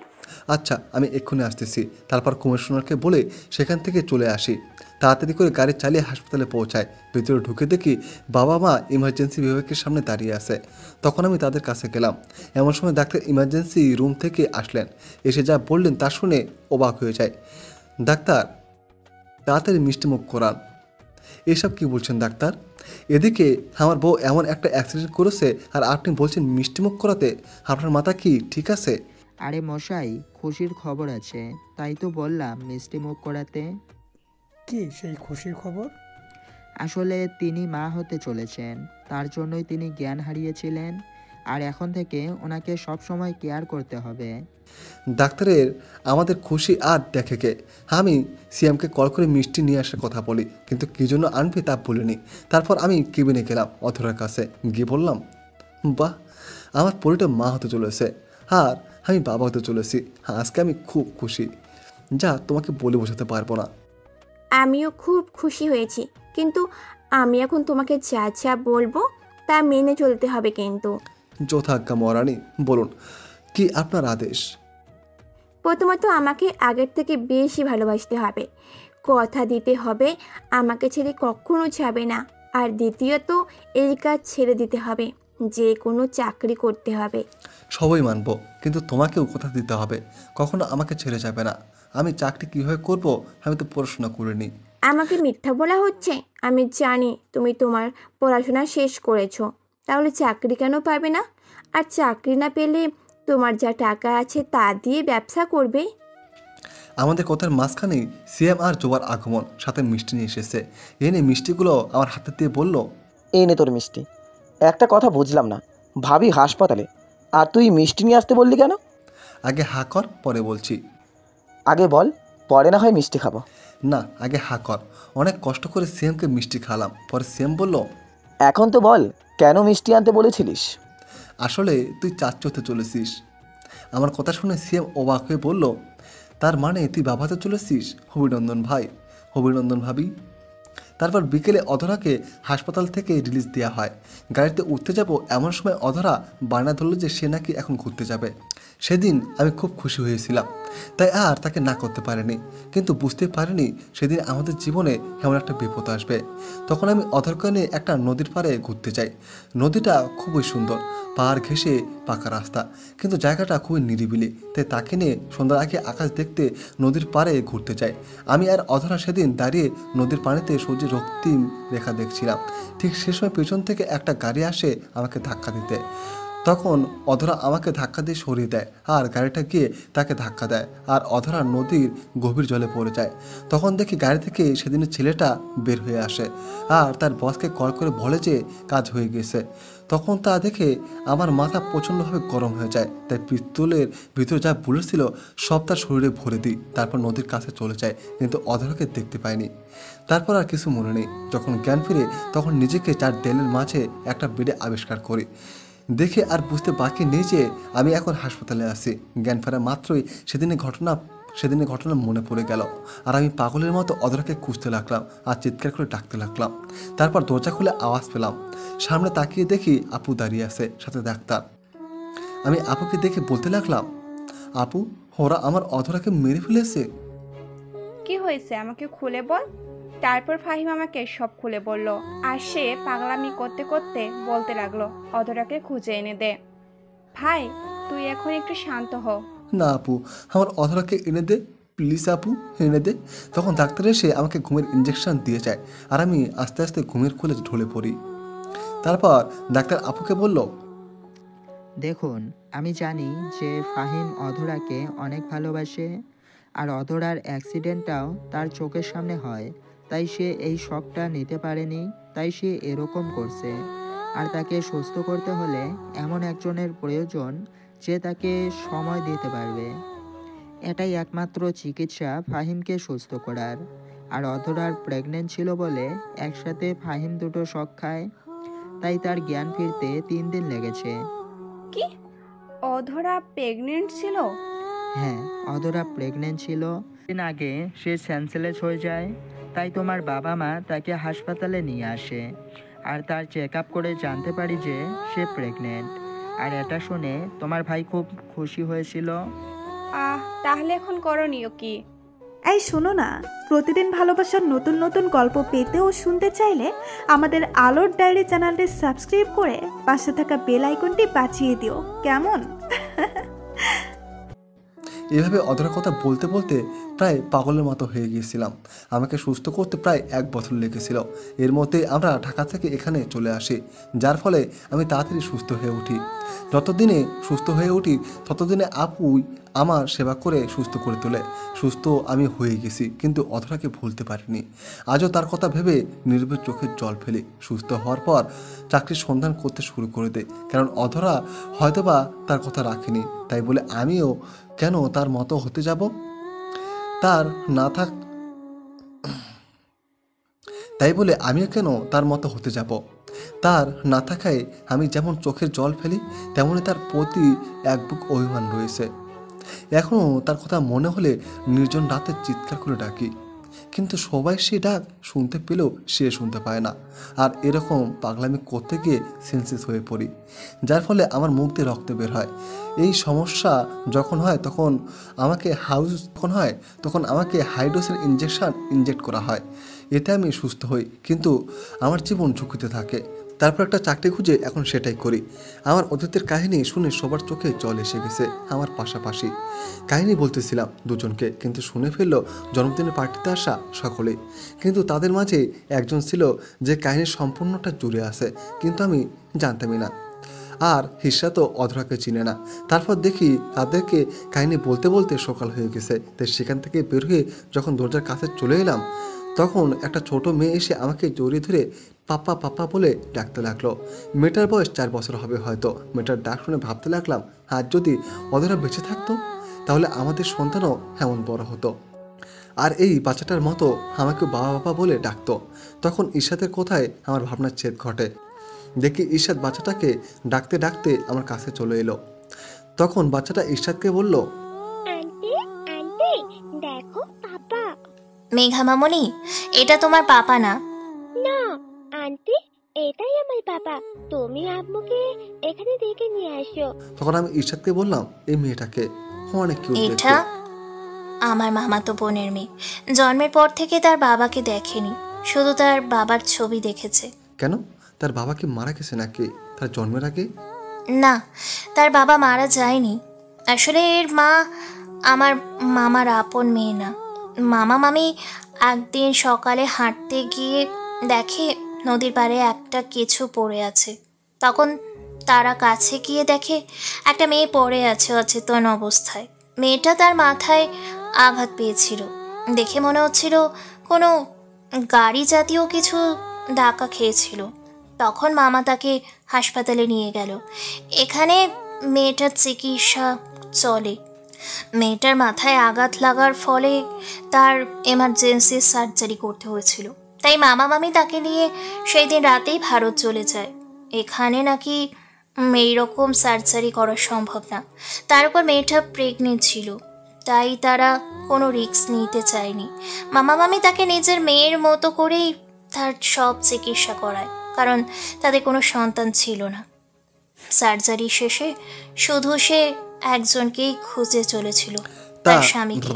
আচ্ছা, আমি এক্ষুনি আসতেছি। তারপর কমিশনারকে বলে সেখান থেকে চলে আসি। তাড়াতাড়ি করে গাড়ি চালিয়ে হাসপাতালে পৌঁছায়। ভিতরে ঢুকে দেখি বাবা মা ইমার্জেন্সি বিভাগের সামনে দাঁড়িয়ে আছে। তখন আমি তাদের কাছে গেলাম। এমন সময় ডাক্তার ইমার্জেন্সি রুম থেকে আসলেন। এসে যা বললেন তা শুনে অবাক হয়ে যায়। ডাক্তার, তাড়াতাড়ি মিষ্টিমুখ করান। এসব কি বলছেন ডাক্তার? এদিকে আমার বউ এমন একটা অ্যাক্সিডেন্ট করেছে আর আপনি বলছেন মিষ্টিমুখ করাতে? আপনার মাথা কি ঠিক আছে? আরে মশাই, খুশির খবর আছে, তাই তো বললাম মিষ্টি মুখ করাতে। কি সেই খুশির খবর? আসলে তিনি মা হতে চলেছেন, তার জন্যই তিনি জ্ঞান হারিয়েছিলেন, আর এখন থেকে ওনাকে সব সময় কেয়ার করতে হবে। ডাক্তারের আমাদের খুশি আর দেখে কে। আমি সিএমকে কল করে মিষ্টি নিয়ে আসার কথা বলি, কিন্তু কী জন্য আনবে তা বলিনি। তারপর আমি কেবিনে গেলাম অধরার কাছে, গিয়ে বললাম, বাহ, আমার পরিটা মা হতে চলেছে আর আমি বাবা হতে চলেছি। আজকে আমি খুব খুশি, যা তোমাকে বলে বোঝাতে পারবো না। আমিও খুব খুশি হয়েছি, কিন্তু আমি এখন তোমাকে যা যা বলবো তা মেনে চলতে হবে কিন্তু। যথাজ্ঞা মহারানী, বলুন কি আপনার আদেশ? প্রথমত আমাকে আগের থেকে বেশি ভালোবাসতে হবে, কথা দিতে হবে আমাকে ছেড়ে কখনো যাবে না। আর দ্বিতীয়ত এই কাজ ছেড়ে দিতে হবে, যে কোনো চাকরি করতে হবে। সবই মানবো, কিন্তু তোমাকেও কথা দিতে হবে কখনো আমাকে ছেড়ে যাবে না। আমি চাকরি কীভাবে করব? আমি তো পড়াশোনা করিনি। আমাকে মিথ্যা বলা হচ্ছে? আমি জানি তুমি তোমার পড়াশোনা শেষ করেছো, তাহলে চাকরি কেন পাবে না? আর চাকরি না পেলে তোমার যা টাকা আছে তা দিয়ে ব্যবসা করবে। আমাদের কথার মাঝখানেই সিএম আর জোবার আগমন, সাথে মিষ্টি নিয়ে এসেছে। এনে মিষ্টিগুলো আমার হাতে দিয়ে বলল, এই নে তোর মিষ্টি। একটা কথা বুঝলাম না, ভাবি হাসপাতালে আর তুই মিষ্টি নিয়ে আসতে বললি কেন? আগে হা কর, পরে বলছি। আগে বল, পরে না হয় মিষ্টি খাবো। না, আগে হা কর। অনেক কষ্ট করে সিএমকে মিষ্টি খালাম, পরে সিএম বলল, এখন তো বল কেন মিষ্টি আনতে বলেছিলিস? আসলে তুই চাচ্চ হতে চলেছিস। আমার কথা শুনে সিএম অবাক হয়ে বলল, তার মানে তুই বাবাতে চলেছিস? অভিনন্দন ভাই, অভিনন্দন ভাবি। তারপর বিকেলে অধরাকে হাসপাতাল থেকে রিলিজ দেওয়া হয়। গাড়িতে উঠতে যাব এমন সময় অধরা বায়না ধরল যে সে নাকি এখন ঘুরতে যাবে। সেদিন আমি খুব খুশি হয়েছিলাম, তাই আর তাকে না করতে পারিনি, কিন্তু বুঝতে পারিনি সেদিন আমাদের জীবনে এমন একটা বিপদ আসবে। তখন আমি অধরকে নিয়ে একটা নদীর পাড়ে ঘুরতে যাই। নদীটা খুবই সুন্দর, পাহাড় ঘেঁষে পাকা রাস্তা, কিন্তু জায়গাটা খুবই নিরিবিলি, তাই তাকে নিয়ে সন্ধ্যার আগে আকাশ দেখতে নদীর পাড়ে ঘুরতে যাই। আমি আর অধরা সেদিন দাঁড়িয়ে নদীর পানিতে সূর্যের রক্তিম রেখা দেখছিলাম। ঠিক সে সময় পেছন থেকে একটা গাড়ি আসে আমাকে ধাক্কা দিতে। তখন অধরা আমাকে ধাক্কা দিয়ে সরিয়ে দেয় আর গাড়িটা গিয়ে তাকে ধাক্কা দেয়, আর অধরা নদীর গভীর জলে পড়ে যায়। তখন দেখি গাড়ি থেকে সেদিনের ছেলেটা বের হয়ে আসে আর তার বসকে কল করে বলে যে কাজ হয়ে গেছে। তখন তা দেখে আমার মাথা প্রচণ্ডভাবে গরম হয়ে যায়, তাই পিস্তলের ভিতরে যা বুলেট ছিল সব তার শরীরে ভরে দিই। তারপর নদীর কাছে চলে যায়, কিন্তু অধরাকে দেখতে পাইনি। তারপর আর কিছু মনে নেই। যখন জ্ঞান ফিরে তখন নিজেকে চার দেয়ালের মাঝে একটা বেডে আবিষ্কার করি। দেখে আর বুঝতে বাকি নেই যে আমি এখন হাসপাতালে আছি। জ্ঞান ফেরা মাত্রই সেদিনের ঘটনা মনে পড়ে গেল, আর আমি পাগলের মতো অধরাকে খুঁজতে লাগলাম আর চিৎকার করে ডাকতে লাগলাম। তারপর দরজা খুলে আওয়াজ পেলাম। সামনে তাকিয়ে দেখি আপু দাঁড়িয়ে আছে, সাথে ডাক্তার। আমি আপুকে দেখে বলতে লাগলাম, আপু, ওরা আমার অধরাকে মেরে ফেলেছে। কি হয়েছে আমাকে খুলে বল। তারপর ফাহিম আমাকে সব খুলে বলল, আর সে পাগলামি করতে করতে বলতে লাগলো, অধরাকে খুঁজে এনে দে। ভাই, তুই এখন একটু শান্ত হ। না আপু, আমার অধরাকে এনে দে প্লিজ আপু, এনে দে। তখন ডাক্তার এসে আমাকে ঘুমের ইঞ্জেকশন দিয়ে যায়, আর আমি আস্তে আস্তে ঘুমের কোলে ঢলে পড়ি। তারপর ডাক্তার আপুকে বলল, দেখুন, আমি জানি যে ফাহিম অধরাকে অনেক ভালোবাসে, আর অধরার অ্যাক্সিডেন্টটাও তার চোখের সামনে হয়, তাই সে এই শকটা নিতে পারেনি, তাই সে এরকম করছে। আর তাকে সুস্থ করতে হলে এমন একজনের প্রয়োজন যে তাকে সময় দিতে পারবে। এটাই একমাত্র চিকিৎসা ফাহিমকে সুস্থ করার। আর অধরার প্রেগনেন্ট ছিল বলে একসাথে ফাহিম দুটো শক খায়, তাই তার জ্ঞান ফিরতে 3 দিন লেগেছে। কি, অধরা প্রেগনেন্ট ছিল? হ্যাঁ, অধরা প্রেগনেন্ট ছিল। দিন আগে সে সেন্সলেস হয়ে যায়, তাই তোমার বাবা মা তাকে হাসপাতালে নিয়ে আসে, আর তার চেক আপ করে জানতে পারি যে সে প্রেগনেন্ট। আর এটা শুনে তোমার ভাই খুব খুশি হয়েছিল। তাহলে এখন করণীয় কি? এই শোনো না, প্রতিদিন ভালোবাসার নতুন নতুন গল্প পেতে ও শুনতে চাইলে আমাদের আলোর ডায়েরি চ্যানেলটি সাবস্ক্রাইব করে পাশে থাকা বেল আইকনটি বাজিয়ে দিও, কেমন? এভাবে অধরার কথা বলতে বলতে প্রায় পাগলের মতো হয়ে গিয়েছিলাম। আমাকে সুস্থ করতে প্রায় 1 বছর লেগেছিল। এর মধ্যে আমরা ঢাকা থেকে এখানে চলে আসি, যার ফলে আমি তাড়াতাড়ি সুস্থ হয়ে উঠি। যতদিনে সুস্থ হয়ে উঠি ততদিনে আপুই আমার সেবা করে সুস্থ করে তোলে। সুস্থ আমি হয়ে গেছি, কিন্তু অধরাকে ভুলতে পারিনি। আজও তার কথা ভেবে নীরবের চোখের জল ফেলি। সুস্থ হওয়ার পর চাকরির সন্ধান করতে শুরু করে দেয়, কারণ অধরা হয়তোবা তার কথা রাখেনি। তাই বলে আমিও কেন তার মতো হতে যাব? তার না থাকায় আমি যেমন চোখের জল ফেলি, তেমনই তার প্রতি এক বুক অভিমান রয়েছে। এখনও তার কথা মনে হলে নির্জন রাতে চিৎকার করে ডাকি, কিন্তু সবাই সে ডাক শুনতে পেলেও সে শুনতে পায় না। আর এরকম পাগলামি করতে গিয়ে সেন্সলেস হয়ে পড়ি, যার ফলে আমার মুখ দিয়ে রক্ত বের হয়। এই সমস্যা যখন হয় তখন আমাকে হাইড্রোসের ইনজেক্ট করা হয়। এতে আমি সুস্থ হই, কিন্তু আমার জীবন ঝুঁকিতে থাকে। তারপর একটা চাকরি খুঁজে এখন সেটাই করি। আমার অতীতের কাহিনী শুনে সবার চোখে জল এসে গেছে। আমার পাশাপাশি কাহিনী বলতেছিলাম দুজনকে, কিন্তু শুনে ফেলল জন্মদিনের পার্টিতে আসা সকলেই। কিন্তু তাদের মাঝে একজন ছিল যে কাহিনীর সম্পূর্ণটা জুড়ে আছে, কিন্তু আমি জানতামই না। আর হিসা তো অধরাকে চিনে না। তারপর দেখি তাদেরকে কাহিনী বলতে বলতে সকাল হয়ে গেছে। তাই সেখান থেকে বের হয়ে যখন দরজার কাছে চলে এলাম, তখন একটা ছোট মেয়ে এসে আমাকে জড়িয়ে ধরে পাপ্পা পাপ্পা বলে ডাকতে লাগলো। মেয়েটার বয়স 4 বছর হবে হয়তো। মেয়েটার ডাক শুনে ভাবতে লাগলাম, আর যদি অধরা বেঁচে থাকতো তাহলে আমাদের সন্তানও এমন বড় হতো, আর এই বাচ্চাটার মতো আমাকে বাবা বাবা বলে ডাকতো। তখন ঈশাদের কথায় আমার ভাবনার ছেদ ঘটে। দেখি ঈশাদ বাচ্চাটাকে ডাকতে ডাকতে আমার কাছে চলে এলো। তখন বাচ্চাটা ঈশাদকে বলল, আন্টি আন্টি দেখো পাপা। মেঘা মামনি, এটা তোমার পাপা না। না আন্টি, এটাই আমার পাপা। তুমি আম্মুকে এখানে ডেকে নিয়ে আসো। তখন আমি ঈশাদকে বললাম, এই মেয়েটাকে অনেক কিউট দেখতে। এটা আমার মামাতো বোনের মেয়ে। জন্মের পর থেকে তার বাবাকে দেখেনি, শুধু তার বাবার ছবি দেখেছে। কেন, তার বাবা কি মারা গেছে নাকি তার জন্মের আগে? না, তার বাবা মারা যায়নি। আসলে এর মা আমার মামার আপন মেয়ে না। মামা মামি একদিন সকালে হাঁটতে গিয়ে দেখে নদীর পাড়ে একটা কিছু পড়ে আছে। তখন তারা কাছে গিয়ে দেখে একটা মেয়ে পড়ে আছে অচেতন অবস্থায়। মেয়েটা তার মাথায় আঘাত পেয়েছিল। দেখে মনে হচ্ছিল কোনো গাড়ি জাতীয় কিছু ধাক্কা খেয়েছিল। তখন মামা তাকে হাসপাতালে নিয়ে গেল। এখানে মেয়েটার চিকিৎসা চলে। মেয়েটার মাথায় আঘাত লাগার ফলে তার এমার্জেন্সি সার্জারি করতে হয়েছিল। তাই মামা মামি তাকে নিয়ে সেই দিন রাতেই ভারত চলে যায়। এখানে নাকি এইরকম সার্জারি করা সম্ভব না। তার উপর মেয়েটা প্রেগনেন্ট ছিল, তাই তারা কোনো রিস্ক নিতে চায়নি। মামা মামি তাকে নিজের মেয়ের মতো করেই তার সব চিকিৎসা করায়, কারণ তাদের কোনো সন্তান ছিল না। সার্জারি শেষে শুধু সে একজনকেই খুঁজে চলেছিল, তার স্বামীকে।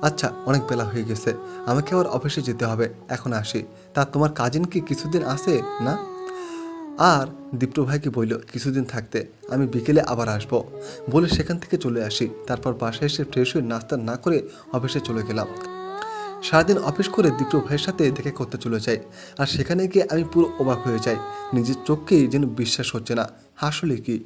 আচ্ছা, অনেক বেলা হয়ে গেছে, আমাকে আবার অফিসে যেতে হবে। এখন আসি। তা তোমার কাজিন কি কিছুদিন আসে না? আর দীপ্ত ভাইকে বলল কিছুদিন থাকতে, আমি বিকেলে আবার আসবো বলে সেখান থেকে চলে আসি। তারপর বাসায় এসে ফ্রেশ হয়ে নাস্তা না করে অফিসে চলে গেলাম। সারাদিন অফিস করে দীপ্ত ভাইয়ের সাথে দেখা করতে চলে যাই। আর সেখানে গিয়ে আমি পুরো অবাক হয়ে যাই। নিজের চোখকেই যেন বিশ্বাস হচ্ছে না। আসলে কি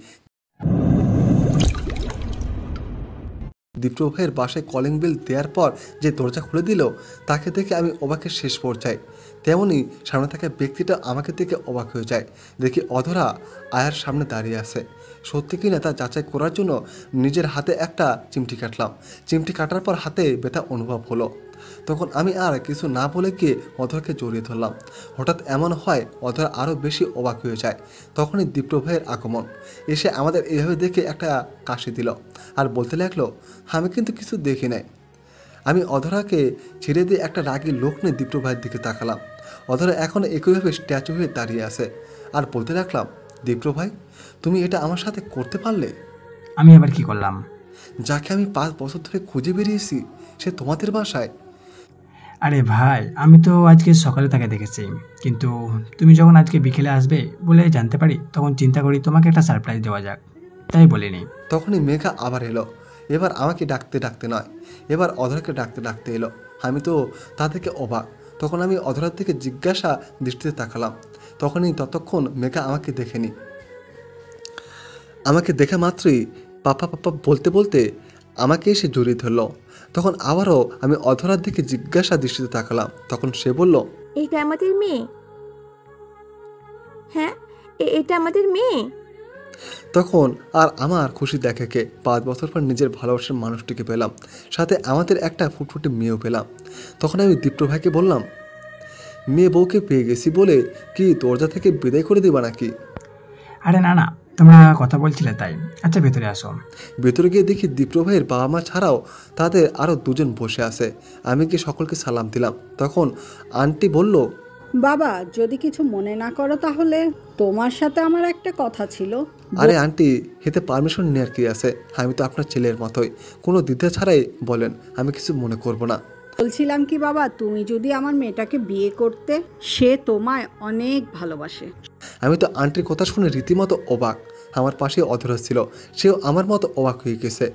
দীপ্ত ভাইয়ের বাসায় কলিং বেল দেওয়ার পর যে দরজা খুলে দিল, তাকে দেখে আমি অবাকের শেষ পর্যায়ে। তেমনই সামনে থাকা ব্যক্তিটা আমাকে দেখে অবাক হয়ে যায়। দেখি অধরা আয়ার সামনে দাঁড়িয়ে আছে। সত্যি কিনা তা যাচাই করার জন্য নিজের হাতে একটা চিমটি কাটলাম। চিমটি কাটার পর হাতে ব্যথা অনুভব হলো। তখন আমি আর কিছু না বলে গিয়ে অধরাকে জড়িয়ে ধরলাম। হঠাৎ এমন হয় অধরা আরও বেশি অবাক হয়ে যায়। তখনই দীপ্ত ভাইয়ের আগমন। এসে আমাদের এইভাবে দেখে একটা কাশি দিল আর বলতে লাগলো, আমি কিন্তু কিছু দেখি নাই। আমি অধরাকে ছেড়ে দিয়ে একটা রাগী লোক নিয়ে দীপ্ত ভাইয়ের দিকে তাকালাম। অধরা এখনও একইভাবে স্ট্যাচু হয়ে দাঁড়িয়ে আছে। আর বলতে লাগলাম, দীপ্ত ভাই, তুমি এটা আমার সাথে করতে পারলে? আমি আবার কি করলাম? যাকে আমি 5 বছর ধরে খুঁজে বেরিয়েছি, সে তোমাদের বাসায়। আরে ভাই, আমি তো আজকে সকালে তাকে দেখেছি, কিন্তু তুমি যখন আজকে বিকেলে আসবে বলে জানতে পারি, তখন চিন্তা করি তোমাকে একটা সারপ্রাইজ দেওয়া যাক, তাই বলিনি। তখনই মেঘা আবার এলো। এবার আমাকে ডাকতে ডাকতে নয়, এবার অধরাকে ডাকতে ডাকতে এলো। আমি তো তা থেকে অবাক। তখন আমি অধরার থেকে জিজ্ঞাসা দৃষ্টিতে তাকালাম। ততক্ষণ মেঘা আমাকে দেখেনি। আমাকে দেখা মাত্রই পাপা পাপা বলতে বলতে আমাকে এসে জড়িয়ে ধরলো। তখন আবারও আমি অধরার দিকে জিজ্ঞাসা দৃষ্টিতে তাকালাম। তখন সে বলল, এটা আমাদের মেয়ে? হ্যাঁ, এটা আমাদের মেয়ে। তখন আর আমার খুশি দেখে 5 বছর পর নিজের ভালোবাসার মানুষটিকে পেলাম, সাথে আমাদের একটা ফুটফুটে মেয়েও পেলাম। তখন আমি দীপ্ত ভাইকে বললাম, মেয়ে বউকে পেয়ে গেছি বলে কি দরজা থেকে বিদায় করে দিবা নাকি? আরে না না, তোমরা কথা বলছিলে তাই। আচ্ছা ভেতরে আসো। ভেতরে গিয়ে দেখি দীপ্ত ভাইয়ের বাবা মা ছাড়াও তাদের আরও 2 জন বসে আছে। আমি গিয়ে সকলকে সালাম দিলাম। তখন আন্টি বলল, বাবা যদি কিছু মনে না করো তাহলে তোমার সাথে আমার একটা কথা ছিল। আরে আন্টি, এতে পারমিশন নেওয়ার কি আছে? আমি তো আপনার ছেলের মতোই, কোনো দ্বিধা ছাড়াই বলেন, আমি কিছু মনে করব না। বলছিলাম কি বাবা, তুমি যদি আমার মেয়েটাকে বিয়ে করতে, সে তোমায় অনেক ভালোবাসে। আমি তো আন্টির কথা শুনে রীতিমতো অবাক। আমার পাশে অধরা ছিল, সেও আমার মতো অবাক হয়ে গেছে।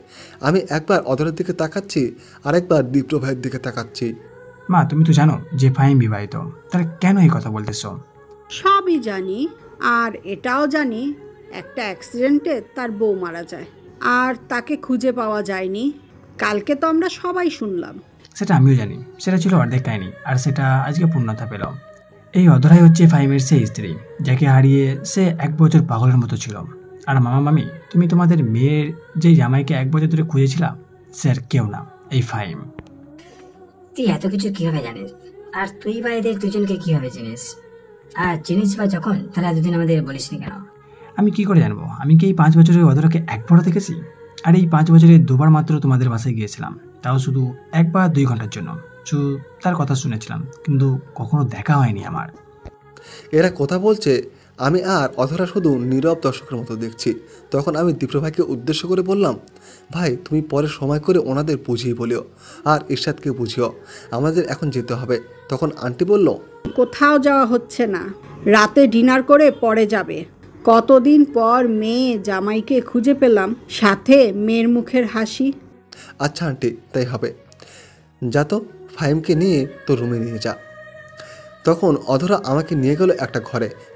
আমি একবার অধরার দিকে তাকাচ্ছি, আরেকবার দীপ্ত ভাইয়ের দিকে তাকাচ্ছি। মা তুমি তো জানো যে ফাহিম বিবাহিত, তাহলে কেন এই কথা বলতেছ? সবই জানি, আর এটাও জানি একটা অ্যাক্সিডেন্টে তার বউ মারা যায়, আর তাকে খুঁজে পাওয়া যায়নি। কালকে তো আমরা সবাই শুনলাম। সেটা আমিও জানি, সেটা ছিল অর্ধেক কাহিনী, আর সেটা আজকে পূর্ণতা পেল। এই অধরাই হচ্ছে ফাহিমের সেই স্ত্রী, যাকে হারিয়ে সে 1 বছর পাগলের মতো ছিল। আর মামা মামি, তুমি তোমাদের মেয়ের যে জামাইকে 1 বছর ধরে খুঁজেছিলাম, সে আর কেউ না, এই ফাহিম। তুই এত কিছু কিভাবে জানিস? আর তুই বা এদের দুজনকে কিভাবে চিনিস? আর চিনিস বা যখন, তাহলে এতদিন আমাদের বলিসনি কেন? আমি কি করে জানবো? আমি কি এই 5 বছরের অধরাকে একবারও দেখেছি? আর এই 5 বছরে 2 বার মাত্র তোমাদের বাসায় গিয়েছিলাম, তাও শুধু 1 বা 2 ঘন্টার জন্য। শুধু তার কথা শুনেছিলাম, কিন্তু কখনো দেখা হয়নি আমার। এরা কথা বলছে, আমি আর অধরা শুধু নীরব দর্শকের মতো দেখছি। তখন আমি দীপ্ত ভাইকে উদ্দেশ্য করে বললাম, ভাই তুমি পরে সময় করে ওনাদের বুঝিয়ে বলিও, আর ইরশাদকে বুঝিও, আমাদের এখন যেতে হবে। তখন আন্টি বলল, কোথাও যাওয়া হচ্ছে না, রাতে ডিনার করে পরে যাবে। কতদিন পর মেয়ে জামাইকে খুঁজে পেলাম, সাথে মেয়ের মুখের হাসি। আচ্ছা আন্টি, তাই হবে। যা তো, ফাহিমকে নিয়ে তো রুমে নিয়ে যা। তখন অধরা আমাকে নিয়ে গেল একটা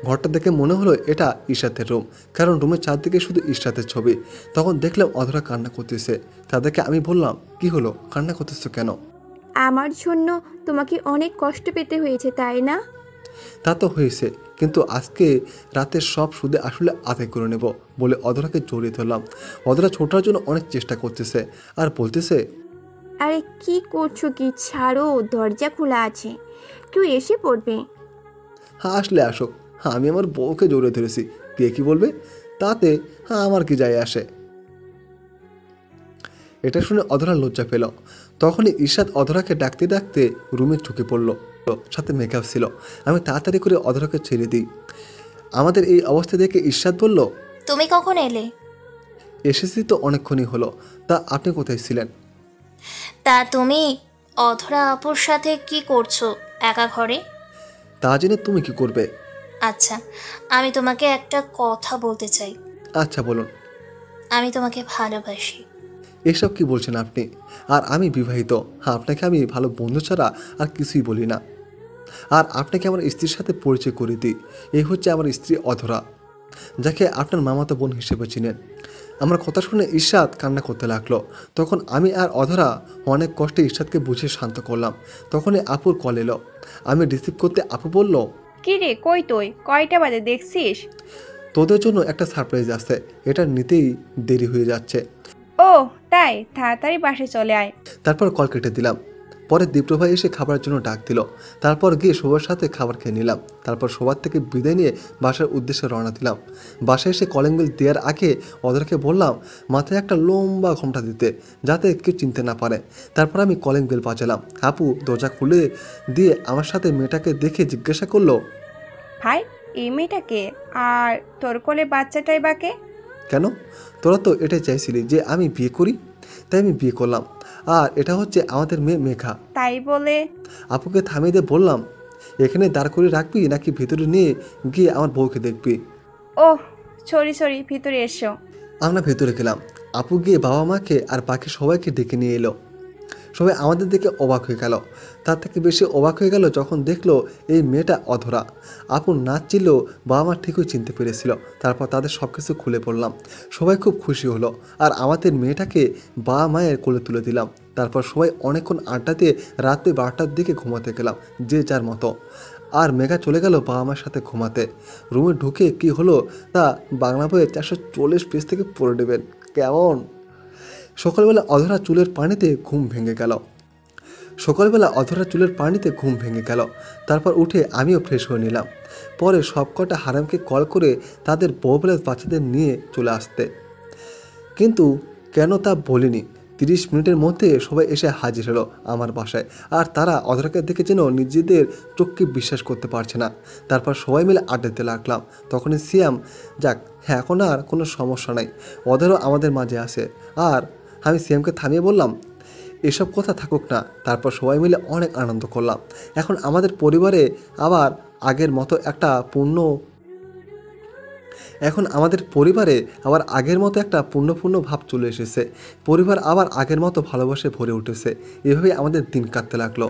ঘরটা দেখে মনে হলো এটা ইরশাদের রুম, কারণ রুমের চারদিকে শুধু ইরশাদের ছবি। তখন দেখলাম অধরা কান্না করতেছে। তাদেরকে আমি বললাম, কি হলো, কান্না করতেছো কেন? আমার জন্য তোমাকে অনেক কষ্ট পেতে হয়েছে, তাই না? তা তো হয়েছে, কিন্তু আজকে রাতের সব সুদে আসলে আদায় করে নেব বলে অধরাকে জড়িয়ে ধরলাম। অধরা ছোটার জন্য অনেক চেষ্টা করতেছে আর বলতেছে, আরে কি করছো কি? ছাড়ো, দরজা খোলা আছে, কেউ এসে পড়বে। হ্যাঁ আসলে আসুক, হ্যাঁ আমি আমার বউকে জড়িয়ে ধরেছি, কে কি বলবে তাতে হ্যাঁ আমার কি যায় আসে। এটা শুনে অধরা লজ্জা পেল। তখনই ইরশাদ অধরাকে ডাকতে ডাকতে রুমে ঢুকে পড়ল, সাথে মেকআপ ছিল। আমি তাড়াতাড়ি করে অধরাকে ছেড়ে দিই। আমাদের এই অবস্থা দেখে ইরশাদ বলল, তুমি কখন এলে? এসেছি তো অনেকক্ষণই হলো, তা আপনি কোথায় ছিলেন? তা তুমি অধরা আপুর সাথে কি করছো একা ঘরে? তা জেনে তুমি কি করবে? আচ্ছা, আমি তোমাকে একটা কথা বলতে চাই। আচ্ছা বলুন। আমি তোমাকে ভালোবাসি। এসব কি বলছেন আপনি? আর আমি বিবাহিত, হ্যাঁ আপনাকে আমি ভালো বন্ধু ছাড়া আর কিছুই বলি না। আর আপনাকে আমার স্ত্রীর সাথে পরিচয় করে দিই, এই হচ্ছে আমার স্ত্রী অধরা, যাকে আপনার মামাতো বোন হিসেবে চিনেন। আমার কথা শুনে ইরশাদ কান্না করতে লাগলো। তখন আমি আর অধরা অনেক কষ্টে ইরশাদকে বুঝিয়ে শান্ত করলাম। তখনই আপুর কল এলো। আমি রিসিভ করতে আপু বলল, কি রে, কই তুই? কয়টা বাজে দেখছিস? তোদের জন্য একটা সারপ্রাইজ আছে, এটা নিতেই দেরি হয়ে যাচ্ছে। ও তাই, তাড়াতাড়ি বাসে চলে আয়। তারপর কল কেটে দিলাম। পরে দীপ্ত ভাই এসে খাবারের জন্য ডাক দিল। তারপর গিয়ে শোবার সাথে খাবার খেয়ে নিলাম। তারপর শোবার থেকে বিদায় নিয়ে বাসার উদ্দেশ্যে রওনা দিলাম। বাসায় এসে কলিং বেল দেওয়ার আগে ওদেরকে বললাম মাথায় একটা লম্বা ঘোমটা দিতে, যাতে কেউ চিনতে না পারে। তারপর আমি কলিং বেল বাজালাম। আপু দরজা খুলে দিয়ে আমার সাথে মেয়েটাকে দেখে জিজ্ঞাসা করলো, ভাই এই মেয়েটাকে? আর তোর কোলে বাচ্চাটাই বা কে? কেন, তোরা তো এটাই চাইছিলি যে আমি বিয়ে করি, তাই আমি বিয়ে করলাম। আর এটা হচ্ছে আমাদের মেয়ে মেঘা। তাই বলে আপুকে থামিয়ে দিয়ে বললাম, এখানে দাঁড় করে রাখবি নাকি ভিতরে নিয়ে গিয়ে আমার বউকে দেখবি? ওহ সরি, ভিতরে এসো। আমরা ভেতরে গেলাম। আপু গিয়ে বাবা মাকে আর বাকি সবাইকে ডেকে নিয়ে এলো। সবাই আমাদের দেখে অবাক হয়ে গেল। তার থেকে বেশি অবাক হয়ে গেল যখন দেখলো এই মেয়েটা অধরা। আপু নাচ চিনলেও বাবা মা ঠিকই চিনতে পেরেছিল। তারপর তাদের সব কিছু খুলে পড়লাম। সবাই খুব খুশি হলো আর আমাদের মেয়েটাকে বাবা মায়ের কোলে তুলে দিলাম। তারপর সবাই অনেকক্ষণ আড্ডা দিয়ে রাত্রে 12টার দিকে ঘুমাতে গেলাম যে যার মতো। আর মেঘা চলে গেল বাবা মার সাথে ঘুমাতে। রুমে ঢুকে কি হলো তা বাংলা বইয়ে 440 পেজ থেকে পড়ে নেবেন। কেমন? সকালবেলা অধরা চুলের পানিতে ঘুম ভেঙে গেল। তারপর উঠে আমিও ফ্রেশ হয়ে নিলাম। পরে সবকটা হারামকে কল করে তাদের বউবেলা বাচ্চাদের নিয়ে চলে আসতে, কিন্তু কেন তা বলিনি। 30 মিনিটের মধ্যে সবাই এসে হাজির হলো আমার বাসায়। আর তারা অধরাকে দেখে যেন নিজেদের চোখকে বিশ্বাস করতে পারছে না। তারপর সবাই মিলে আড্ডা দিতে লাগলাম। তখনই সিয়াম, যাক হ্যাঁ এখন আর কোনো সমস্যা নাই, অধরও আমাদের মাঝে আসে। আর আমি সিয়ামকে থামিয়ে বললাম, এসব কথা থাকুক না। তারপর সবাই মিলে অনেক আনন্দ করলাম। এখন আমাদের পরিবারে আবার আগের মতো একটা পূর্ণ ভাব চলে এসেছে। পরিবার আবার আগের মতো ভালোবাসে ভরে উঠেছে। এভাবেই আমাদের দিন কাটতে লাগলো।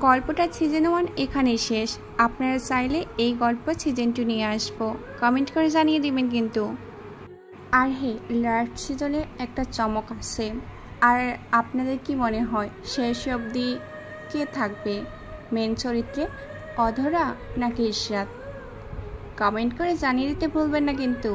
গল্পটা সিজন 1 এখানেই শেষ। আপনারা চাইলে এই গল্প সিজন 2 নিয়ে আসবো, কমেন্ট করে জানিয়ে দিবেন কিন্তু। আর হ্যাঁ, লাস্ট সিজনে একটা চমক আছে। আর আপনাদের কি মনে হয় শেষ অবধি কে থাকবে মেন চরিত্রে, অধরা নাকি ইশরাত? কমেন্ট করে জানিয়ে দিতে ভুলবেন না কিন্তু।